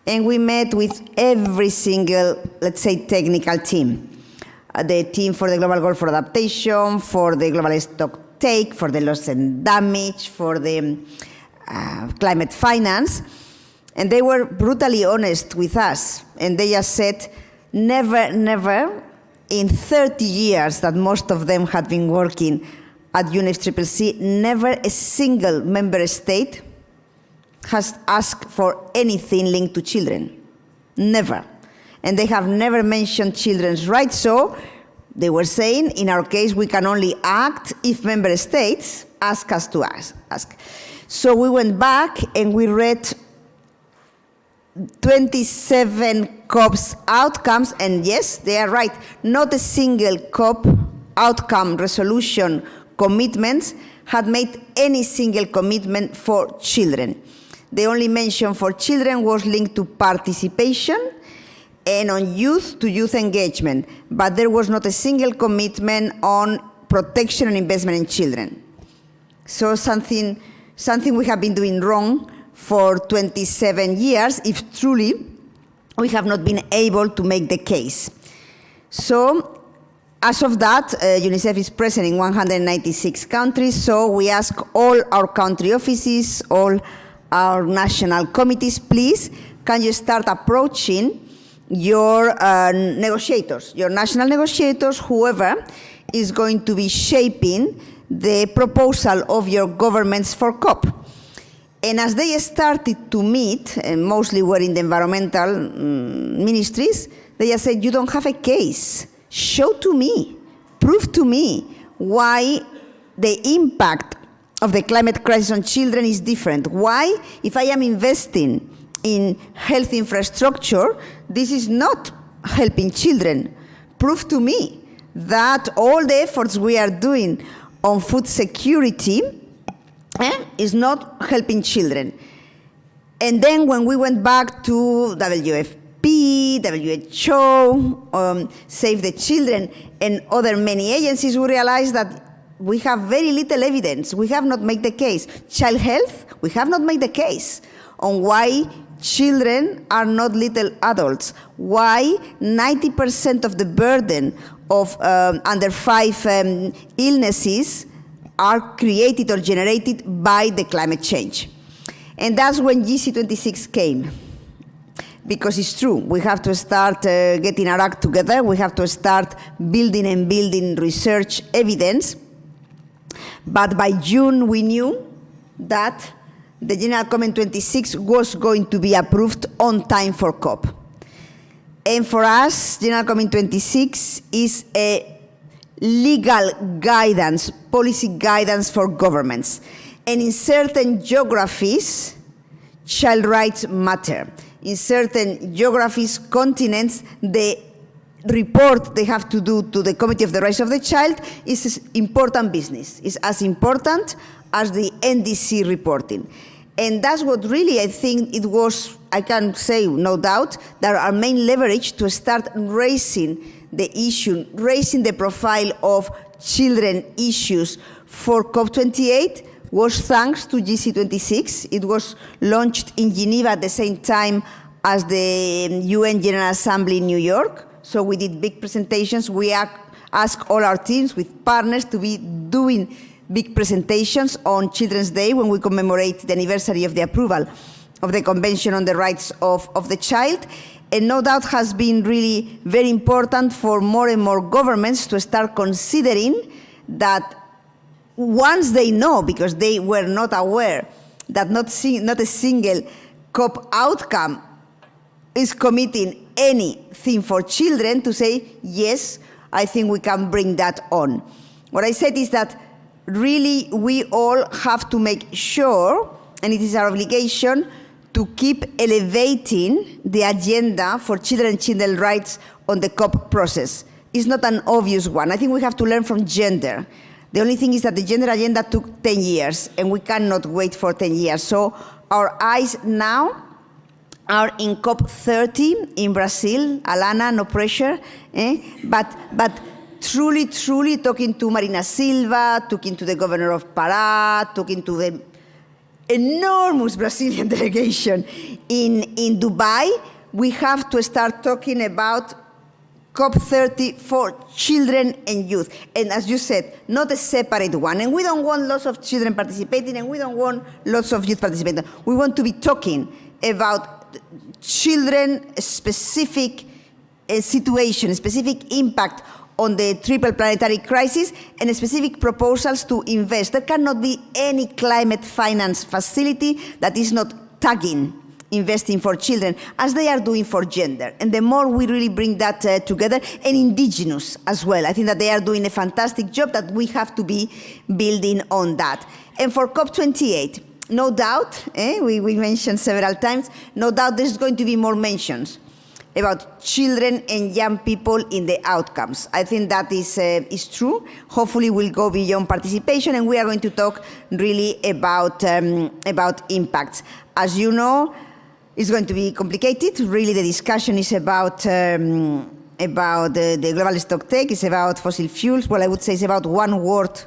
And we met with every single, let's say, technical team. The team for the Global Goal for Adaptation, for the Global Stock Take, for the loss and damage, for the climate finance. And they were brutally honest with us. And they just said, never, never, in 30 years that most of them had been working at UNFCCC, never a single member state has asked for anything linked to children. Never. And they have never mentioned children's rights, so they were saying, in our case, we can only act if member states ask us to ask. So we went back and we read 27 COP's outcomes, and yes, they are right. Not a single COP outcome resolution commitments had made any single commitment for children. The only mention for children was linked to participation and on youth to youth engagement, but there was not a single commitment on protection and investment in children. So something we have been doing wrong for 27 years, if truly we have not been able to make the case. So, as of that, UNICEF is present in 196 countries, so we ask all our country offices, all our national committees, please, can you start approaching your negotiators, your national negotiators, whoever is going to be shaping the proposal of your governments for COP. And as they started to meet, and mostly were in the environmental ministries, they just said, you don't have a case. Show to me, prove to me why the impact of the climate crisis on children is different. Why? If I am investing in health infrastructure, this is not helping children. Prove to me that all the efforts we are doing on food security is not helping children. And then when we went back to WFP, WHO, Save the Children, and other many agencies, we realized that we have very little evidence. We have not made the case. Child health, we have not made the case on why children are not little adults, why 90% of the burden of under 5 illnesses are created or generated by the climate change. And that's when GC26 came. Because it's true, we have to start getting our act together, we have to start building research evidence. But by June, we knew that the General Comment 26 was going to be approved on time for COP. And for us, General Comment 26 is a legal guidance, policy guidance for governments. And in certain geographies, child rights matter. In certain geographies, continents, the report they have to do to the Committee of the Rights of the Child is important business. It's as important as the NDC reporting. And that's what really I think it was, I can say no doubt, that our main leverage to start raising the issue, raising the profile of children issues for COP28 was thanks to GC26. It was launched in Geneva at the same time as the UN General Assembly in New York. So we did big presentations. We asked all our teams with partners to be doing big presentations on Children's Day when we commemorate the anniversary of the approval of the Convention on the Rights of the Child. And no doubt has been really very important for more and more governments to start considering that once they know, because they were not aware, that not a single COP outcome is committing anything for children, to say, yes, I think we can bring that on. What I said is that really we all have to make sure, and it is our obligation, to keep elevating the agenda for children and children's rights on the COP process. It's not an obvious one. I think we have to learn from gender. The only thing is that the gender agenda took 10 years, and we cannot wait for 10 years. So our eyes now are in COP30 in Brazil. Alana, no pressure. But truly talking to Marina Silva, talking to the governor of Pará, talking to the enormous Brazilian delegation in Dubai, we have to start talking about COP30 for children and youth. And as you said, not a separate one. And we don't want lots of children participating, and we don't want lots of youth participating. We want to be talking about children-specific situation, specific impact on the triple planetary crisis, and specific proposals to invest. There cannot be any climate finance facility that is not tagging investing for children, as they are doing for gender. And the more we really bring that together, and indigenous as well. I think that they are doing a fantastic job, that we have to be building on that. And for COP28, no doubt, we mentioned several times, no doubt there's going to be more mentions about children and young people in the outcomes. I think that is true. Hopefully we'll go beyond participation, and we are going to talk really about impacts. As you know, it's going to be complicated. Really, the discussion is about the global stocktake. It's about fossil fuels. Well, I would say it's about one word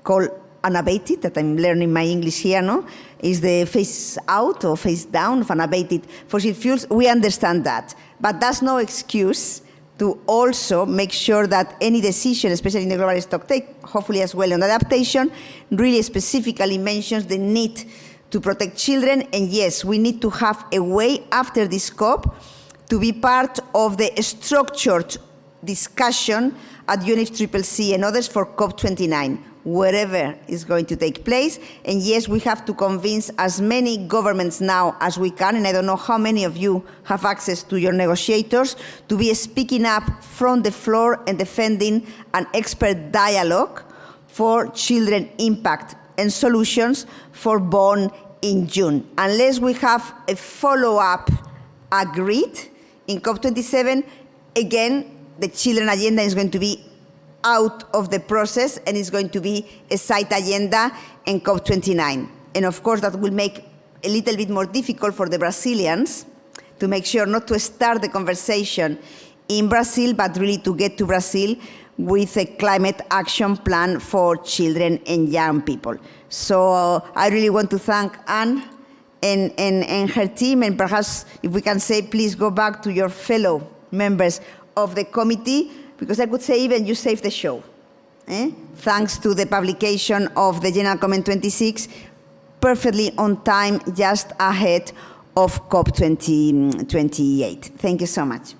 called unabated, that I'm learning my English here, no? Is the phase out or phase down of unabated fossil fuels. We understand that. But that's no excuse to also make sure that any decision, especially in the global stocktake, hopefully as well on adaptation, really specifically mentions the need to protect children. And yes, we need to have a way after this COP to be part of the structured discussion at UNFCCC and others for COP29, wherever is going to take place. And yes, we have to convince as many governments now as we can, and I don't know how many of you have access to your negotiators, to be speaking up from the floor and defending an expert dialogue for children impact and solutions for Bonn in June. Unless we have a follow-up agreed in COP27, again, the children agenda is going to be out of the process and is going to be a side agenda in COP29. And of course, that will make a little bit more difficult for the Brazilians to make sure not to start the conversation in Brazil, but really to get to Brazil with a climate action plan for children and young people. So I really want to thank Anne and her team, and perhaps if we can say, please go back to your fellow members of the committee, because I could say even you saved the show. Thanks to the publication of the General Comment 26, perfectly on time, just ahead of COP28. Thank you so much.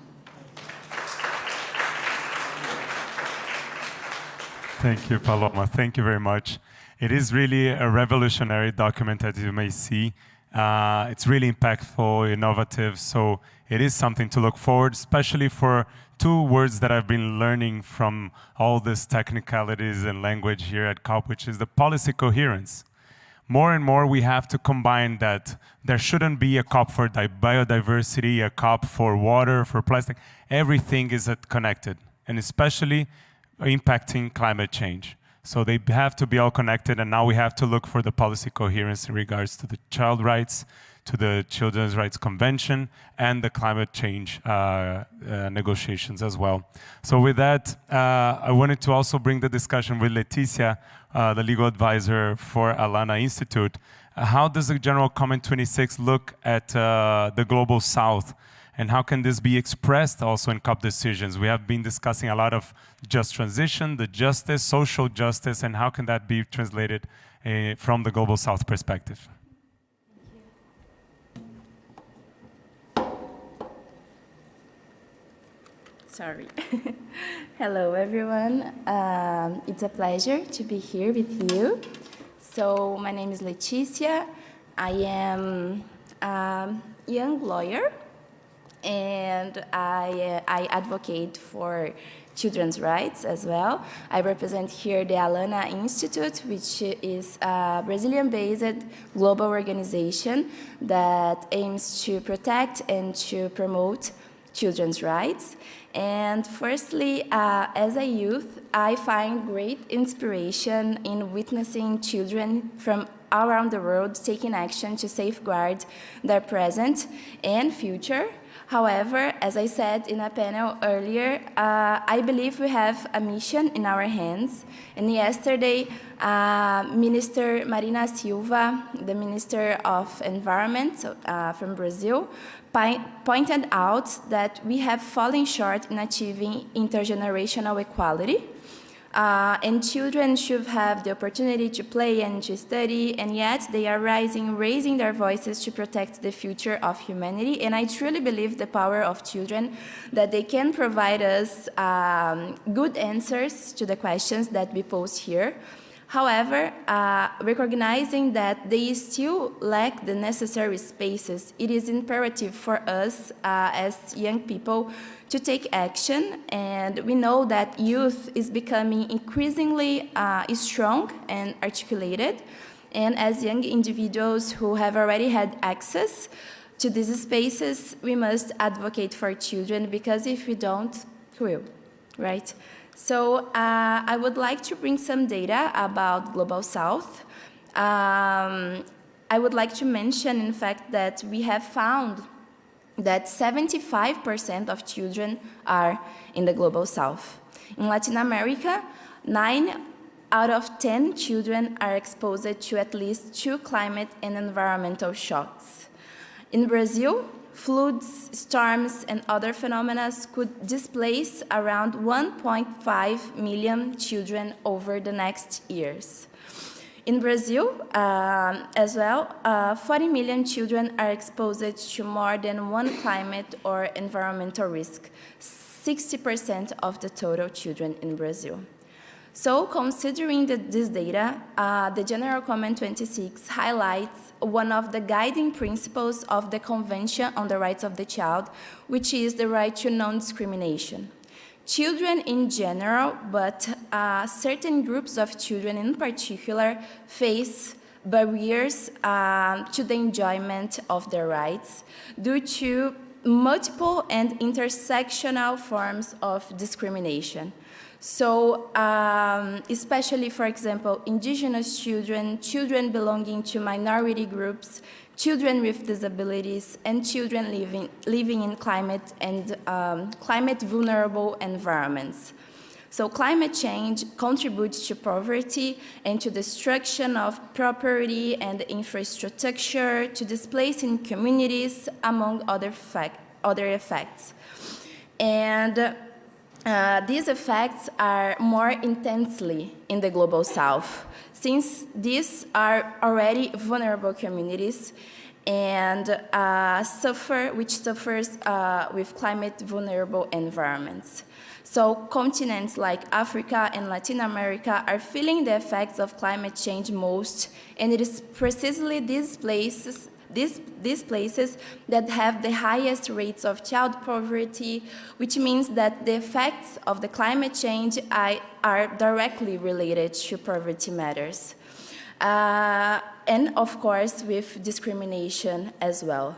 Thank you, Paloma. Thank you very much. It is really a revolutionary document, as you may see. It's really impactful, innovative, so it is something to look forward, especially for two words that I've been learning from all these technicalities and language here at COP, which is the policy coherence. More and more we have to combine that. There shouldn't be a COP for biodiversity, a COP for water, for plastic. Everything is connected, and especially impacting climate change. So they have to be all connected, and now we have to look for the policy coherence in regards to the child rights, to the Children's Rights Convention, and the climate change negotiations as well. So with that, I wanted to also bring the discussion with Leticia, the legal advisor for Alana Institute. How does the General Comment 26 look at the Global South? And how can this be expressed also in COP decisions? We have been discussing a lot of just transition, the justice, social justice, and how can that be translated from the Global South perspective? Sorry. Hello, everyone. It's a pleasure to be here with you. So my name is Leticia. I am a young lawyer, and I advocate for children's rights as well. I represent here the Alana Institute, which is a Brazilian-based global organization that aims to protect and to promote children's rights. And firstly, as a youth, I find great inspiration in witnessing children from all around the world taking action to safeguard their present and future. However, as I said in a panel earlier, I believe we have a mission in our hands. And yesterday, Minister Marina Silva, the Minister of Environment from Brazil, pointed out that we have fallen short in achieving intergenerational equality. And children should have the opportunity to play and to study, and yet they are raising their voices to protect the future of humanity. And I truly believe the power of children, that they can provide us good answers to the questions that we pose here. However, recognizing that they still lack the necessary spaces, it is imperative for us as young people to take action, and we know that youth is becoming increasingly strong and articulated, and as young individuals who have already had access to these spaces, we must advocate for children, because if we don't, who will, right? So I would like to bring some data about Global South. I would like to mention, in fact, that we have found that 75% of children are in the Global South. In Latin America, 9 out of 10 children are exposed to at least 2 climate and environmental shocks. In Brazil, floods, storms, and other phenomena could displace around 1.5 million children over the next years. In Brazil, as well, 40 million children are exposed to more than one climate or environmental risk, 60% of the total children in Brazil. So, considering this data, the General Comment 26 highlights one of the guiding principles of the Convention on the Rights of the Child, which is the right to non-discrimination. Children in general, but certain groups of children in particular face barriers to the enjoyment of their rights due to multiple and intersectional forms of discrimination. So, especially, for example, indigenous children, children belonging to minority groups, children with disabilities, and children living in climate and climate vulnerable environments. So climate change contributes to poverty and to destruction of property and infrastructure, to displacing communities, among other effects. And these effects are more intensely in the Global South, since these are already vulnerable communities and which suffers with climate vulnerable environments. So continents like Africa and Latin America are feeling the effects of climate change most, and it is precisely these places that have the highest rates of child poverty, which means that the effects of the climate change are directly related to poverty matters. And of course, with discrimination as well.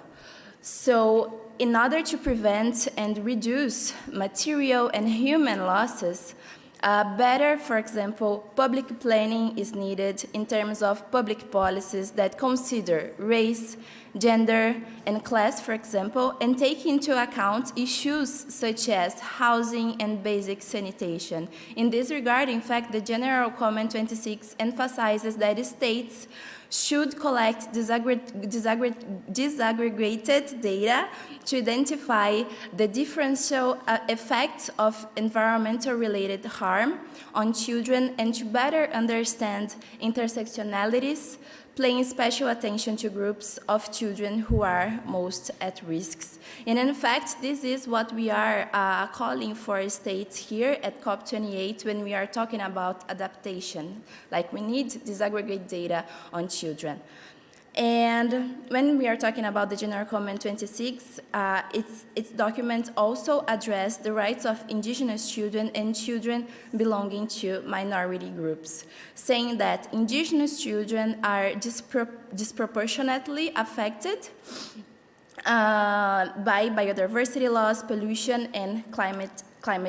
So, in order to prevent and reduce material and human losses, better, for example, public planning is needed in terms of public policies that consider race, gender, and class, for example, and take into account issues such as housing and basic sanitation. In this regard, in fact, the General Comment 26 emphasizes that states should collect disaggregated data to identify the differential effects of environmental-related harm on children and to better understand intersectionalities, paying special attention to groups of children who are most at risk. And in fact, this is what we are calling for states here at COP28 when we are talking about adaptation. Like, we need disaggregate data on children. And when we are talking about the General Comment 26, its documents also address the rights of indigenous children and children belonging to minority groups, saying that indigenous children are disproportionately affected by biodiversity loss, pollution, and climate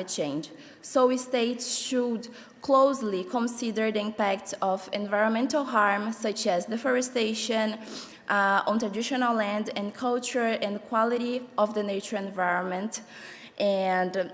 change. So states should closely consider the impacts of environmental harm, such as deforestation on traditional land and culture and quality of the nature environment. And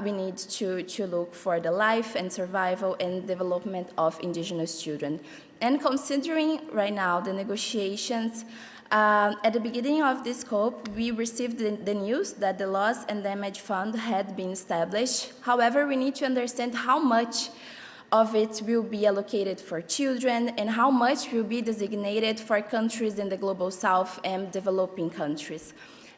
we need to look for the life and survival and development of indigenous children. And considering right now the negotiations, at the beginning of this COP, we received the news that the Loss and Damage Fund had been established. However, we need to understand how much of it will be allocated for children and how much will be designated for countries in the Global South and developing countries.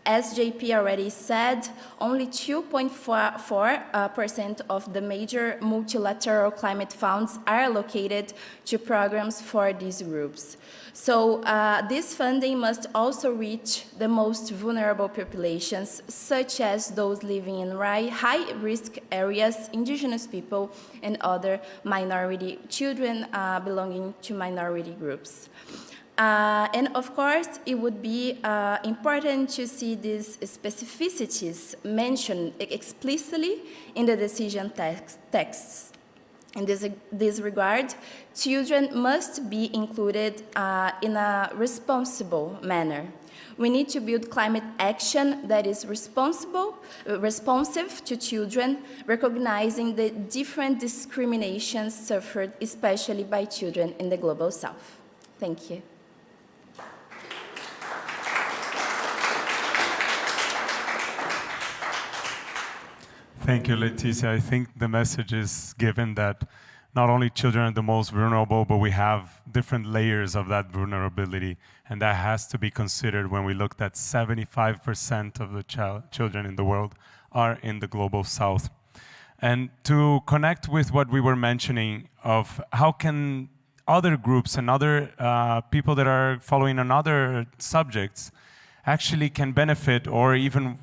As JP already said, only 2.4% of the major multilateral climate funds are allocated to programs for these groups. So this funding must also reach the most vulnerable populations, such as those living in high-risk areas, indigenous people, and other minority children belonging to minority groups. And of course, it would be important to see these specificities mentioned explicitly in the decision texts. In this regard, children must be included in a responsible manner. We need to build climate action that is responsive to children, recognizing the different discriminations suffered, especially by children in the Global South. Thank you. Thank you, Leticia. I think the message is given that not only children are the most vulnerable, but we have different layers of that vulnerability, and that has to be considered when we looked at 75% of the children in the world are in the Global South. And to connect with what we were mentioning of how can other groups and other people that are following on other subjects actually can benefit or even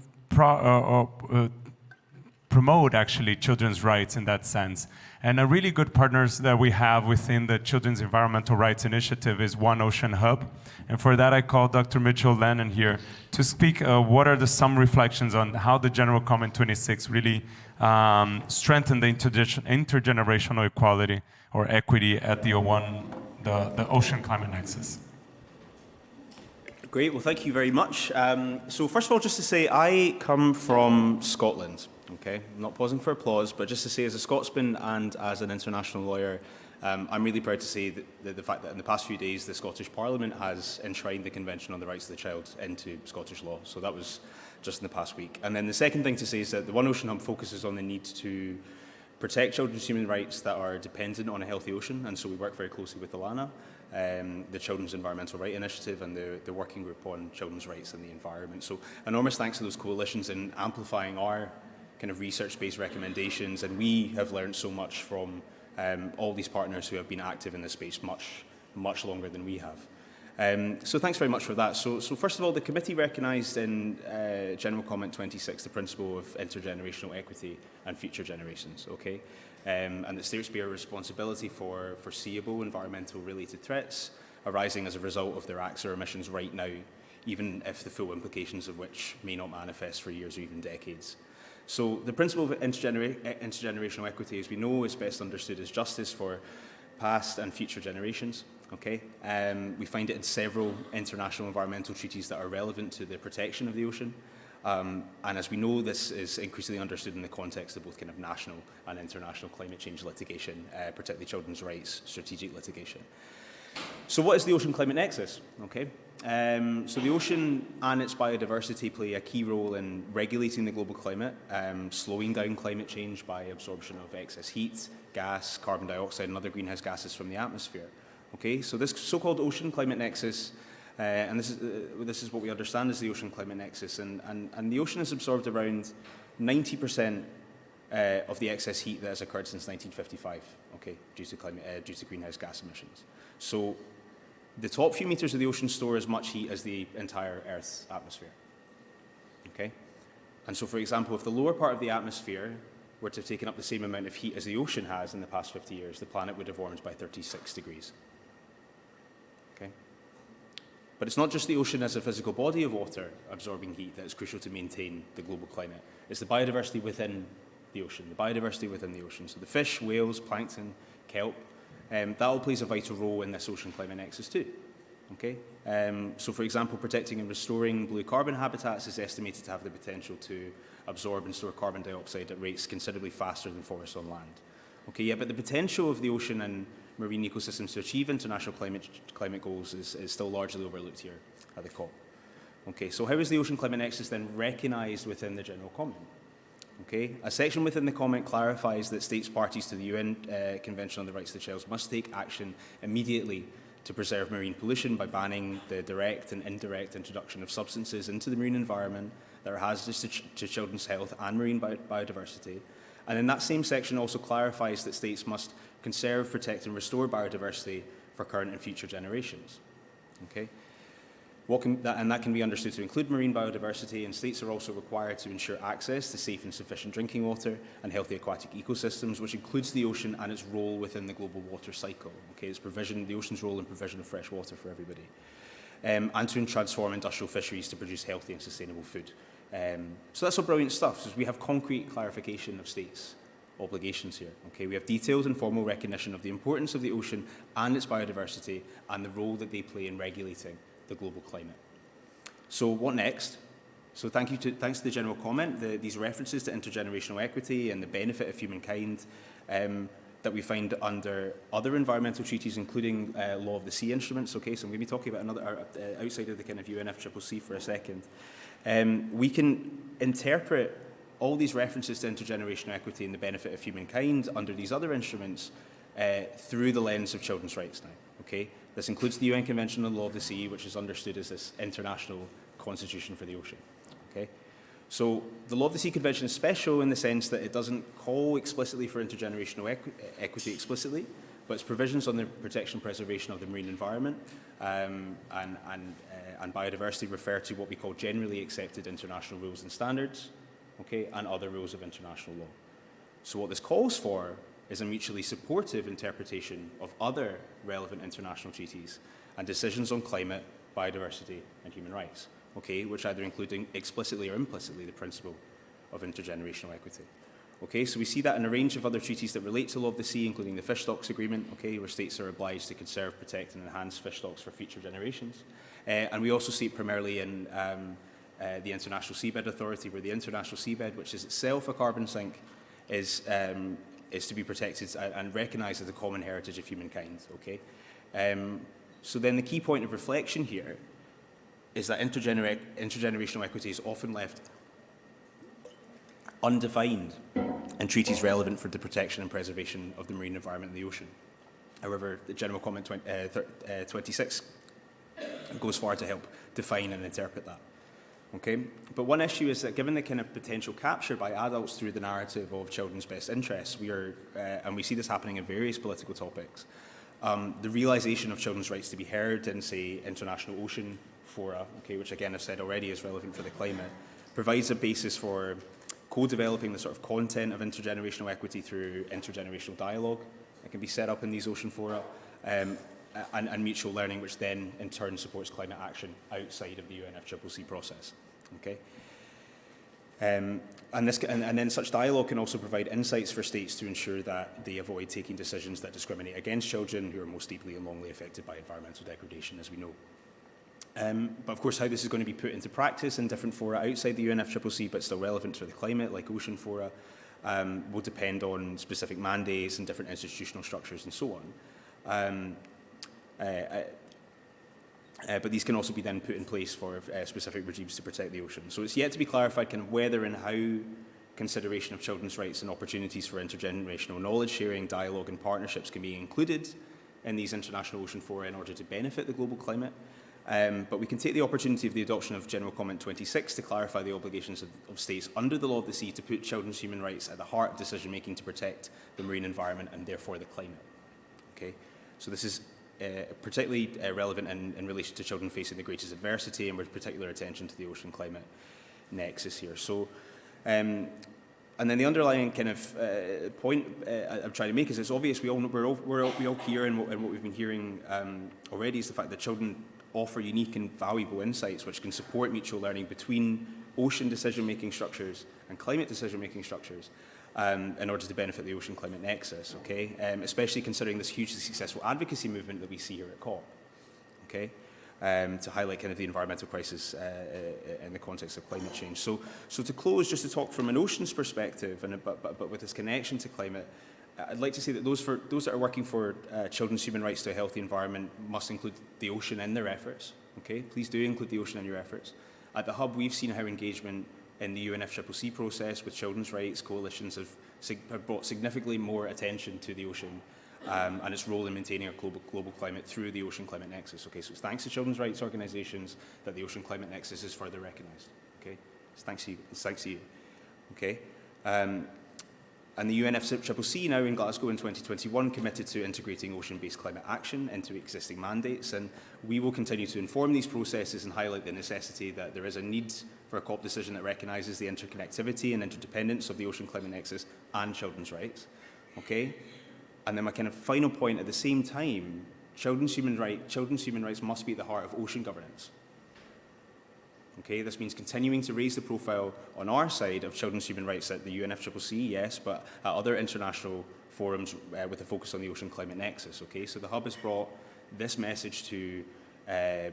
promote actually children's rights in that sense. And a really good partners that we have within the Children's Environmental Rights Initiative is One Ocean Hub. And for that, I call Dr. Mitchell Lennan here to speak what are some reflections on how the General Comment 26 really strengthened the intergenerational equality or equity at the Ocean Climate Nexus. Great, well thank you very much. So first of all, just to say, I come from Scotland, okay? I'm not pausing for applause, but just to say as a Scotsman and as an international lawyer, I'm really proud to say that the fact that in the past few days the Scottish Parliament has enshrined the Convention on the Rights of the Child into Scottish law. So that was just in the past week. And then the second thing to say is that the One Ocean Hub focuses on the need to protect children's human rights that are dependent on a healthy ocean, and so we work very closely with Alana, the Children's Environmental Rights Initiative and the Working Group on Children's Rights and the Environment. So enormous thanks to those coalitions in amplifying our kind of research-based recommendations, and we have learned so much from all these partners who have been active in this space much longer than we have. So thanks very much for that. So first of all, the committee recognised in General Comment 26 the principle of intergenerational equity and future generations, okay? And that states bear responsibility for foreseeable environmental related threats arising as a result of their acts or omissions right now, even if the full implications of which may not manifest for years or even decades. So the principle of intergenerational equity, as we know, is best understood as justice for past and future generations. Okay, we find it in several international environmental treaties that are relevant to the protection of the ocean. And as we know, this is increasingly understood in the context of both kind of national and international climate change litigation, particularly children's rights, strategic litigation. So what is the Ocean Climate Nexus? Okay, so the ocean and its biodiversity play a key role in regulating the global climate, slowing down climate change by absorption of excess heat, gas, carbon dioxide and other greenhouse gases from the atmosphere. Okay, so this so-called Ocean Climate Nexus, and this is what we understand as the Ocean Climate Nexus, and the ocean has absorbed around 90% of the excess heat that has occurred since 1955, okay, due to greenhouse gas emissions. So the top few meters of the ocean store as much heat as the entire Earth's atmosphere, okay? And so, for example, if the lower part of the atmosphere were to have taken up the same amount of heat as the ocean has in the past 50 years, the planet would have warmed by 36 degrees. But it's not just the ocean as a physical body of water absorbing heat that is crucial to maintain the global climate. It's the biodiversity within the ocean, So the fish, whales, plankton, kelp, that all plays a vital role in this Ocean Climate Nexus too. Okay? So for example, protecting and restoring blue carbon habitats is estimated to have the potential to absorb and store carbon dioxide at rates considerably faster than forests on land. Okay, yeah, but the potential of the ocean and marine ecosystems to achieve international climate goals is still largely overlooked here at the COP. Okay, so how is the Ocean Climate Nexus then recognised within the General Comment? Okay, a section within the comment clarifies that states parties to the UN Convention on the Rights of the Child must take action immediately to preserve marine pollution by banning the direct and indirect introduction of substances into the marine environment that are hazardous to children's health and marine biodiversity. And then that same section also clarifies that states must conserve, protect and restore biodiversity for current and future generations. Okay? And that can be understood to include marine biodiversity, and states are also required to ensure access to safe and sufficient drinking water and healthy aquatic ecosystems, which includes the ocean and its role within the global water cycle. Okay? It's the ocean's role in provision of fresh water for everybody. And to transform industrial fisheries to produce healthy and sustainable food. So that's all brilliant stuff. So we have concrete clarification of states' obligations here. Okay, we have detailed and formal recognition of the importance of the ocean and its biodiversity and the role that they play in regulating the global climate. So what next? So thanks to the General Comment, these references to intergenerational equity and the benefit of humankind that we find under other environmental treaties, including Law of the Sea instruments. Okay, so I'm going to be talking about another outside of the kind of UNFCCC for a second. We can interpret all these references to intergenerational equity and the benefit of humankind under these other instruments through the lens of children's rights now. Okay, this includes the UN Convention on the Law of the Sea, which is understood as this international constitution for the ocean. Okay, so the Law of the Sea Convention is special in the sense that it doesn't call explicitly for intergenerational equity explicitly, but its provisions on the protection and preservation of the marine environment and biodiversity refer to what we call generally accepted international rules and standards. okay, and other rules of international law. So what this calls for is a mutually supportive interpretation of other relevant international treaties and decisions on climate, biodiversity, and human rights, okay, which either include explicitly or implicitly the principle of intergenerational equity. Okay, so we see that in a range of other treaties that relate to law of the sea, including the Fish Stocks Agreement, okay, where states are obliged to conserve, protect, and enhance fish stocks for future generations. And we also see it primarily in the International Seabed Authority, where the International Seabed, which is itself a carbon sink, is to be protected and recognised as a common heritage of humankind. Okay, so then the key point of reflection here is that intergenerational equity is often left undefined in treaties relevant for the protection and preservation of the marine environment and the ocean. However, the General Comment 26 goes far to help define and interpret that. Okay? But one issue is that given the kind of potential capture by adults through the narrative of children's best interests, and we see this happening in various political topics, the realisation of children's rights to be heard in, say, international ocean fora, okay, which again I've said already is relevant for the climate, provides a basis for co-developing the sort of content of intergenerational equity through intergenerational dialogue that can be set up in these ocean fora, and mutual learning, which then in turn supports climate action outside of the UNFCCC process. Okay? And then such dialogue can also provide insights for states to ensure that they avoid taking decisions that discriminate against children who are most deeply and longly affected by environmental degradation, as we know. But of course, how this is going to be put into practice in different fora outside the UNFCCC, but still relevant for the climate, like ocean fora, will depend on specific mandates and different institutional structures and so on. But these can also be then put in place for specific regimes to protect the ocean. So it's yet to be clarified kind of whether and how consideration of children's rights and opportunities for intergenerational knowledge sharing, dialogue and partnerships can be included in these international ocean fora in order to benefit the global climate. But we can take the opportunity of the adoption of General Comment 26 to clarify the obligations of states under the law of the sea to put children's human rights at the heart of decision-making to protect the marine environment and therefore the climate. Okay? So this is particularly relevant in relation to children facing the greatest adversity, and with particular attention to the ocean climate nexus here. So, and then the underlying kind of point I'm trying to make is it's obvious we all hear and what we've been hearing already is the fact that children offer unique and valuable insights which can support mutual learning between ocean decision-making structures and climate decision-making structures in order to benefit the ocean climate nexus, okay? Especially considering this hugely successful advocacy movement that we see here at COP, okay? To highlight kind of the environmental crisis in the context of climate change. So to close, just to talk from an ocean's perspective, but with this connection to climate, I'd like to say that those that are working for children's human rights to a healthy environment must include the ocean in their efforts. Okay, please do include the ocean in your efforts. At the Hub, we've seen how engagement in the UNFCCC process with children's rights coalitions have brought significantly more attention to the ocean and its role in maintaining a global climate through the Ocean Climate Nexus. Okay, so it's thanks to children's rights organisations that the Ocean Climate Nexus is further recognised. Okay, it's thanks to you. It's thanks to you. Okay. And the UNFCCC now in Glasgow in 2021 committed to integrating ocean-based climate action into existing mandates, and we will continue to inform these processes and highlight the necessity that there is a need for a COP decision that recognises the interconnectivity and interdependence of the Ocean Climate Nexus and children's rights. Okay? And then my kind of final point, at the same time, children's human rights must be at the heart of ocean governance. Okay, this means continuing to raise the profile on our side of children's human rights at the UNFCCC, yes, but at other international forums with a focus on the Ocean Climate Nexus. Okay, so the Hub has brought this message to the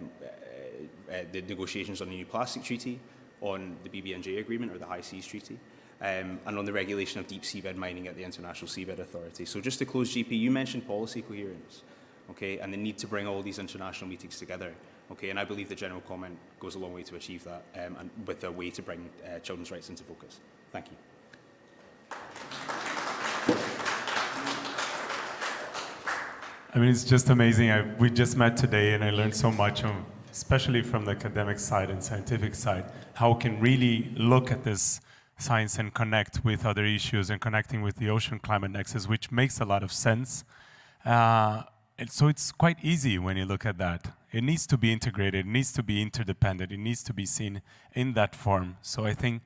negotiations on the new plastic treaty, on the BBNJ agreement or the High Seas Treaty, and on the regulation of deep seabed mining at the International Seabed Authority. So just to close, GP, you mentioned policy coherence, okay, and the need to bring all these international meetings together. Okay, and I believe the general comment goes a long way to achieve that, and with a way to bring children's rights into focus. Thank you. I mean, it's just amazing. We just met today, and I learned so much, especially from the academic side and scientific side, how we can really look at this science and connect with other issues and connecting with the Ocean Climate Nexus, which makes a lot of sense. And so it's quite easy when you look at that. It needs to be integrated, it needs to be interdependent, it needs to be seen in that form. So I think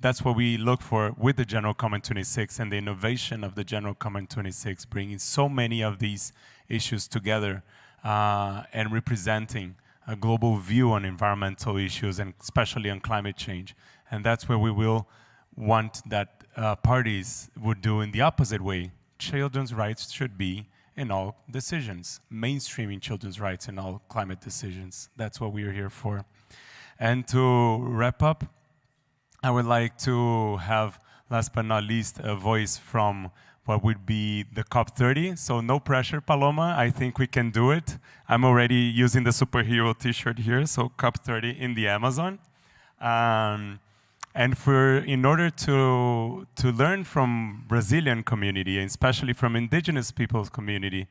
that's what we look for with the General Comment 26 and the innovation of the General Comment 26, bringing so many of these issues together and representing a global view on environmental issues and especially on climate change. And that's where we will want that parties would do in the opposite way. Children's rights should be in all decisions, mainstreaming children's rights in all climate decisions. That's what we are here for. And to wrap up, I would like to have, last but not least, a voice from what would be the COP30. So no pressure, Paloma. I think we can do it. I'm already using the superhero t-shirt here, so COP30 in the Amazon. And in order to learn from Brazilian community, and especially from indigenous people's community,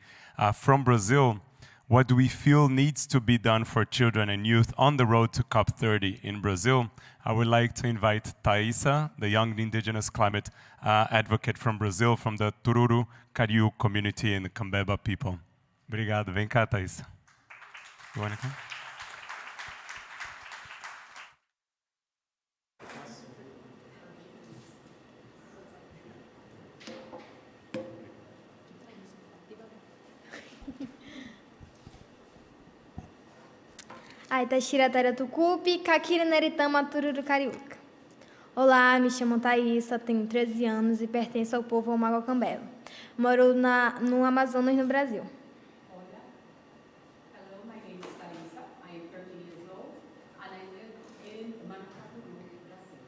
from Brazil, what do we feel needs to be done for children and youth on the road to COP30 in Brazil? I would like to invite Thaisa, the young indigenous climate advocate from Brazil, from the Tururu Kariu community and the Kambeba people. Obrigado. Vem cá, Thaisa. You want to come? Aitashira Taratucupi, Kakira Neritama Tururu Cariuca. Olá, me chamo Thaisa, tenho 13 anos e pertenço ao povo Omagocambeba. Moro no Amazonas, no Brasil. Hello, my name is Thaisa. I am 13 years old and I live in Manacatu, Brasil.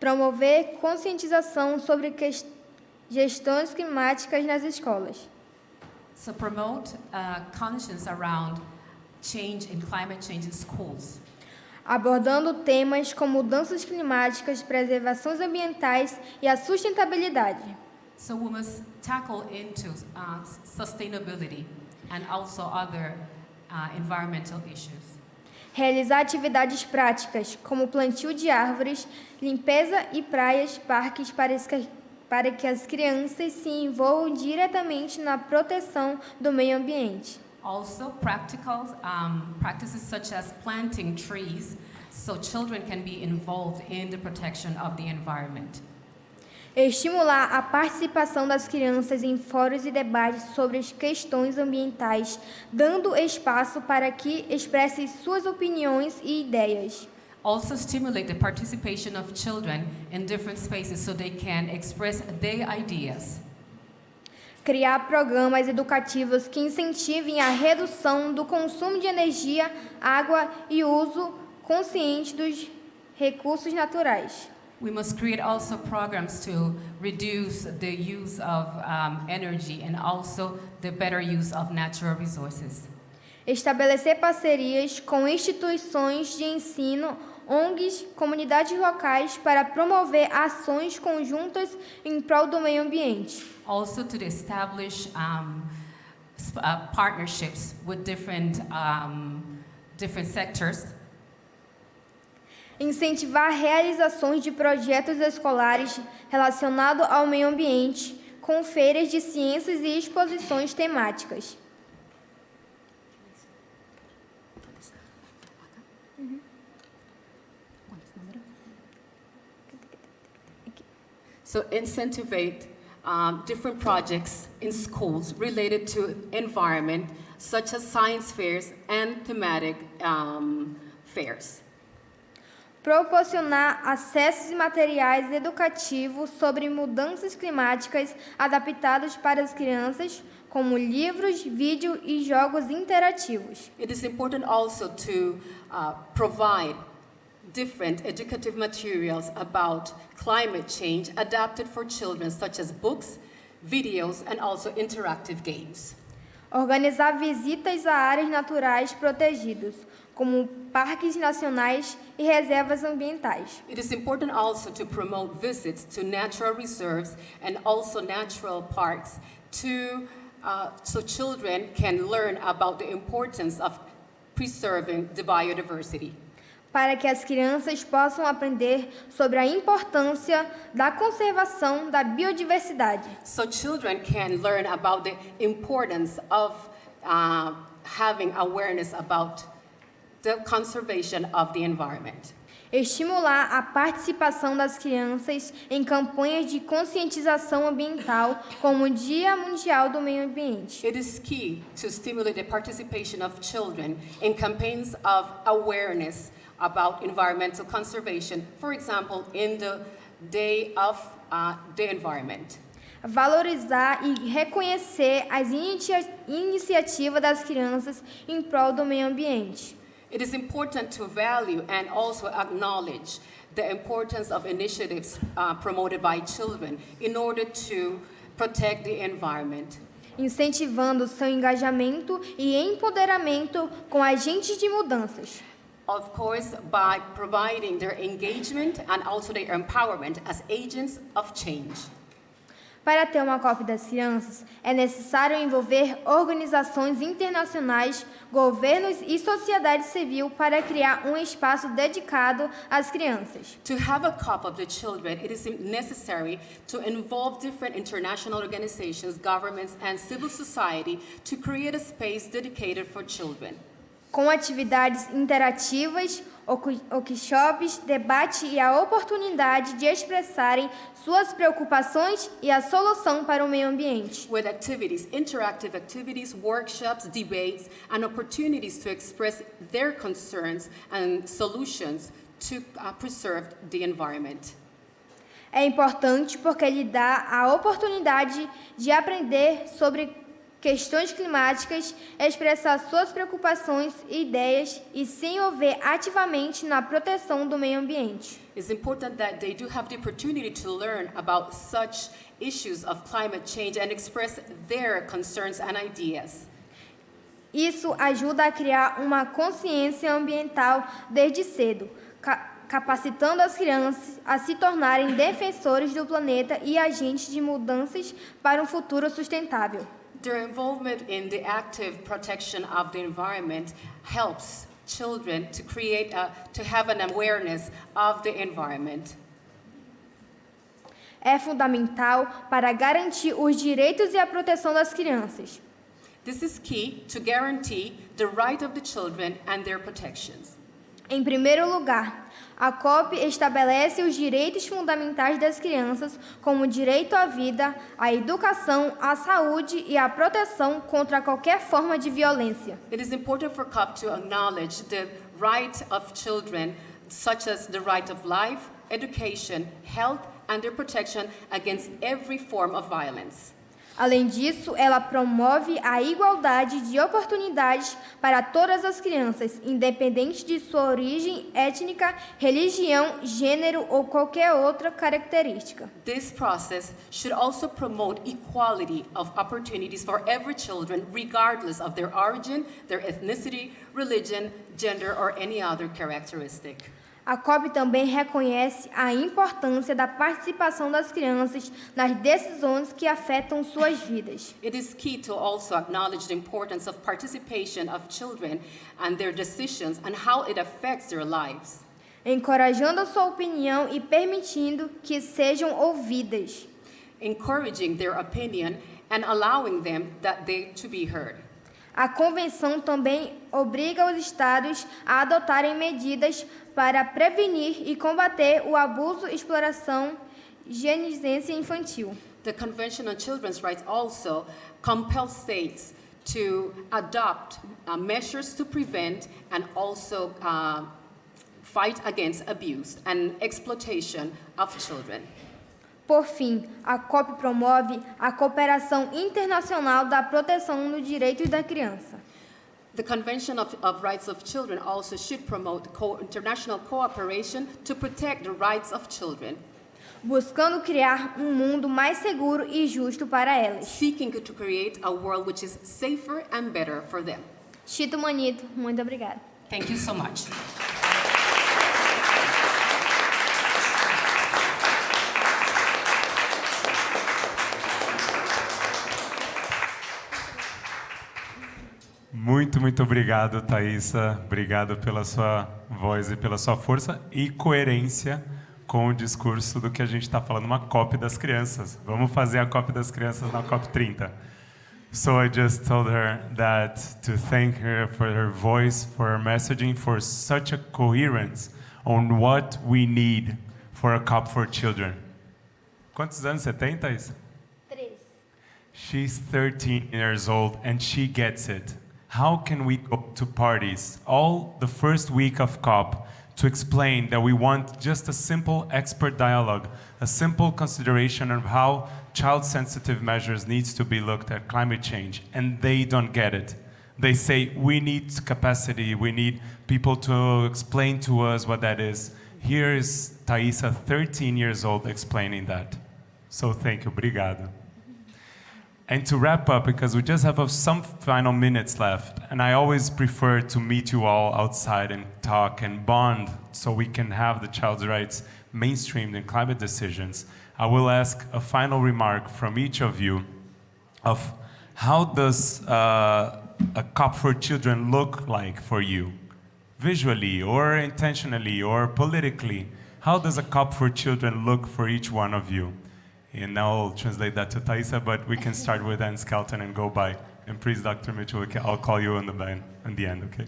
Promover conscientização sobre gestões climáticas nas escolas. So promote conscience around change in climate change in schools. Abordando temas como mudanças climáticas, preservações ambientais e a sustentabilidade. So we must tackle into sustainability and also other environmental issues. Realizar atividades práticas, como plantio de árvores, limpeza e praias, parques para que as crianças se envolvam diretamente na proteção do meio ambiente. Also, practical practices such as planting trees, so children can be involved in the protection of the environment. Estimular a participação das crianças em fóruns e debates sobre as questões ambientais, dando espaço para que expressem suas opiniões e ideias. Also stimulate the participation of children in different spaces so they can express their ideas. Criar programas educativos que incentivem a redução do consumo de energia, água e uso consciente dos recursos naturais. We must create also programs to reduce the use of energy and also the better use of natural resources. Estabelecer parcerias com instituições de ensino, ONGs, comunidades locais para promover ações conjuntas em prol do meio ambiente. Also to establish partnerships with different sectors. Incentivar realizações de projetos escolares relacionados ao meio ambiente, com feiras de ciências e exposições temáticas. So incentivate different projects in schools related to environment, such as science fairs and thematic fairs. Proporcionar acessos e materiais educativos sobre mudanças climáticas adaptados para as crianças, como livros, vídeo e jogos interativos. It is important also to provide different educative materials about climate change adapted for children, such as books, videos, and also interactive games. Organizar visitas a áreas naturais protegidas, como parques nacionais e reservas ambientais. It is important also to promote visits to natural reserves and also natural parks so children can learn about the importance of preserving the biodiversity. Para que as crianças possam aprender sobre a importância da conservação da biodiversidade. So children can learn about the importance of having awareness about the conservation of the environment. Estimular a participação das crianças em campanhas de conscientização ambiental, como o Dia Mundial do Meio Ambiente. It is key to stimulate the participation of children in campaigns of awareness about environmental conservation, for example, in the Day of the Environment. Valorizar e reconhecer as iniciativas das crianças em prol do meio ambiente. It is important to value and also acknowledge the importance of initiatives promoted by children in order to protect the environment. Incentivando seu engajamento e empoderamento com agentes de mudanças. Of course, by providing their engagement and also their empowerment as agents of change. Para ter uma COP das crianças, é necessário envolver organizações internacionais, governos e sociedade civil para criar um espaço dedicado às crianças. To have a COP of the children, it is necessary to involve different international organizations, governments, and civil society to create a space dedicated for children. Com atividades interativas, workshops, debate e a oportunidade de expressarem suas preocupações e a solução para o meio ambiente. With activities, interactive activities, workshops, debates, and opportunities to express their concerns and solutions to preserve the environment. É importante porque lhe dá a oportunidade de aprender sobre questões climáticas, expressar suas preocupações e ideias e se envolver ativamente na proteção do meio ambiente. It's important that they do have the opportunity to learn about such issues of climate change and express their concerns and ideas. Isso ajuda a criar uma consciência ambiental desde cedo, capacitando as crianças a se tornarem defensores do planeta e agentes de mudanças para um futuro sustentável. Their involvement in the active protection of the environment helps children to to have an awareness of the environment. É fundamental para garantir os direitos e a proteção das crianças. This is key to guarantee the right of the children and their protections. Em primeiro lugar, a COP estabelece os direitos fundamentais das crianças, como o direito à vida, à educação, à saúde e à proteção contra qualquer forma de violência. It is important for COP to acknowledge the right of children, such as the right of life, education, health, and their protection against every form of violence. Além disso, ela promove a igualdade de oportunidades para todas as crianças, independente de sua origem étnica, religião, gênero ou qualquer outra característica. This process should also promote equality of opportunities for every children, regardless of their origin, their ethnicity, religion, gender, or any other characteristic. A COP também reconhece a importância da participação das crianças nas decisões que afetam suas vidas. It is key to also acknowledge the importance of participation of children and their decisions and how it affects their lives. Encorajando a sua opinião e permitindo que sejam ouvidas. Encouraging their opinion and allowing them to be heard. A convenção também obriga os estados a adotarem medidas para prevenir e combater o abuso, exploração e genizência infantil. The Convention on Children's Rights also compels states to adopt measures to prevent and also fight against abuse and exploitation of children. Por fim, a COP promove a cooperação internacional da proteção dos direitos da criança. The Convention of Rights of Children also should promote international cooperation to protect the rights of children. Buscando criar um mundo mais seguro e justo para elas. Seeking to create a world which is safer and better for them. Chito Manito, muito obrigada. Thank you so much. Muito obrigado, Thaisa. Obrigado pela sua voz e pela sua força e coerência com o discurso do que a gente está falando, uma COP das crianças. Vamos fazer a COP das crianças na COP 30. So I just told her that to thank her for her voice, for her messaging, for such a coherence on what we need for a COP for children. Quantos anos você tem, Thaís? 13. She's 13 years old and she gets it. How can we go to parties all the first week of COP to explain that we want just a simple expert dialogue, a simple consideration of how child-sensitive measures needs to be looked at climate change, and they don't get it. They say, we need capacity, we need people to explain to us what that is. Here is Thaisa, 13 years old, explaining that. So thank you, obrigado. And to wrap up, because we just have some final minutes left, and I always prefer to meet you all outside and talk and bond so we can have the child's rights mainstreamed in climate decisions, I will ask a final remark from each of you of how does a COP for children look like for you? Visually or intentionally or politically, how does a COP for children look for each one of you? And now I'll translate that to Thaisa, but we can start with Ann Skelton and go by. And please, Dr. Mitchell, I'll call you in the end, okay?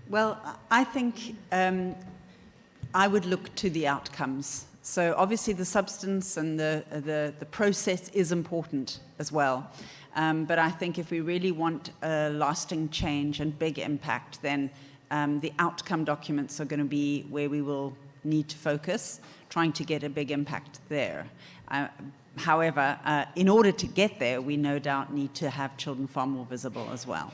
Well, I think I would look to the outcomes. So obviously the substance and the process is important as well. But I think if we really want a lasting change and big impact, then the outcome documents are going to be where we will need to focus, trying to get a big impact there. However, in order to get there, we no doubt need to have children far more visible as well.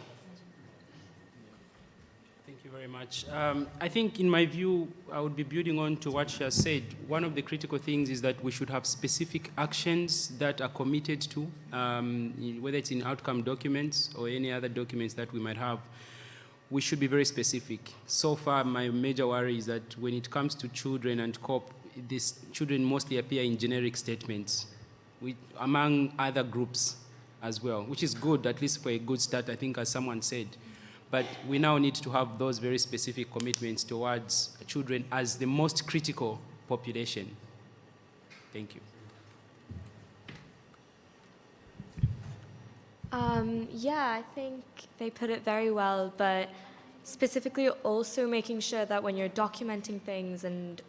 Thank you very much. I think in my view, I would be building on to what she has said. One of the critical things is that we should have specific actions that are committed to, whether it's in outcome documents or any other documents that we might have. We should be very specific. So far, my major worry is that when it comes to children and COP, these children mostly appear in generic statements among other groups as well, which is good, at least for a good start, I think, as someone said. But we now need to have those very specific commitments towards children as the most critical population. Thank you. Yeah, I think they put it very well, but specifically also making sure that when you're documenting things and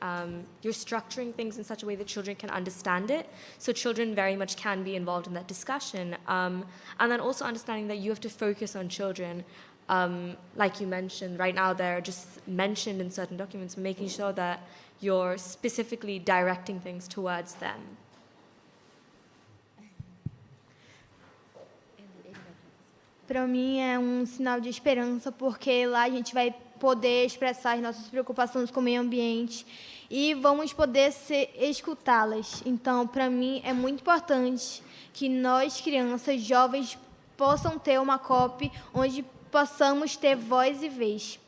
you're structuring things in such a way that children can understand it, so children very much can be involved in that discussion. And then also understanding that you have to focus on children. Like you mentioned, right now they're just mentioned in certain documents, making sure that you're specifically directing things towards them. Para mim é sinal de esperança, porque lá a gente vai poder expressar as nossas preocupações com o meio ambiente e vamos poder escutá-las. Então, para mim é muito importante que nós, crianças, jovens, possam ter uma COP onde possamos ter voz e vez.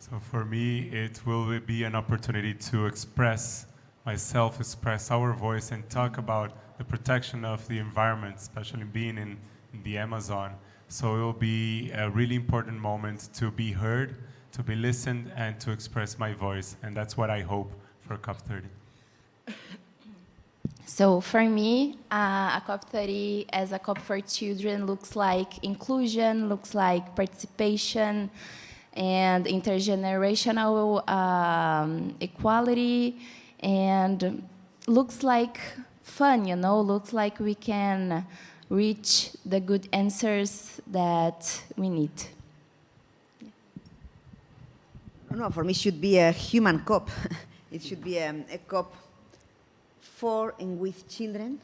So for me, it will be an opportunity to express myself, express our voice, and talk about the protection of the environment, especially being in the Amazon. So it will be a really important moment to be heard, to be listened, and to express my voice. And that's what I hope for COP30. So for me, a COP30 as a COP for children looks like inclusion, looks like participation, and intergenerational equality, and looks like fun, you know, looks like we can reach the good answers that we need. No, for me it should be a human COP. It should be a COP for and with children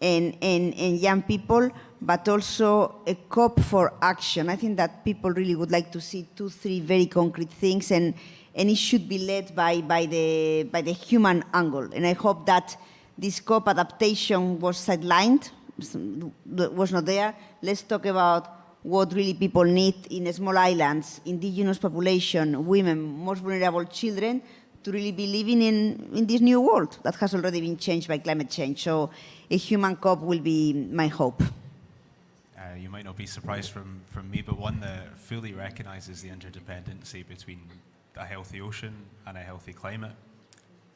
and young people, but also a COP for action. I think that people really would like to see 2-3 very concrete things, and it should be led by the human angle. And I hope that this COP adaptation was sidelined, was not there. Let's talk about what really people need in small islands, indigenous population, women, most vulnerable children, to really be living in this new world that has already been changed by climate change. So a human COP will be my hope. You might not be surprised from me, but one that fully recognises the interdependency between a healthy ocean and a healthy climate.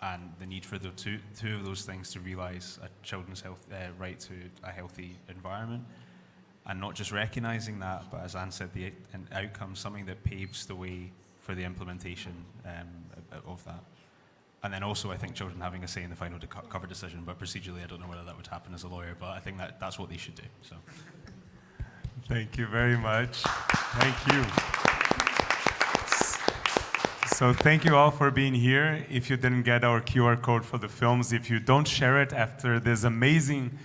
and the need for the two of those things to realise a children's right to a healthy environment, and not just recognising that, but as Anne said, an outcome, something that paves the way for the implementation of that. And then also, I think children having a say in the final cover decision, but procedurally, I don't know whether that would happen as a lawyer, but I think that's what they should do. So, thank you very much. Thank you. So thank you all for being here. If you didn't get our QR code for the films, if you don't share it after this amazing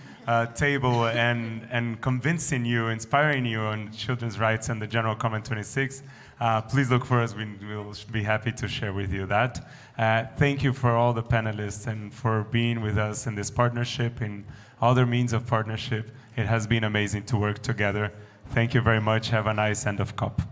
table and convincing you, inspiring you on children's rights and the General Comment 26, please look for us. We'll be happy to share with you that. Thank you for all the panelists and for being with us in this partnership, in other means of partnership. It has been amazing to work together. Thank you very much. Have a nice end of COP.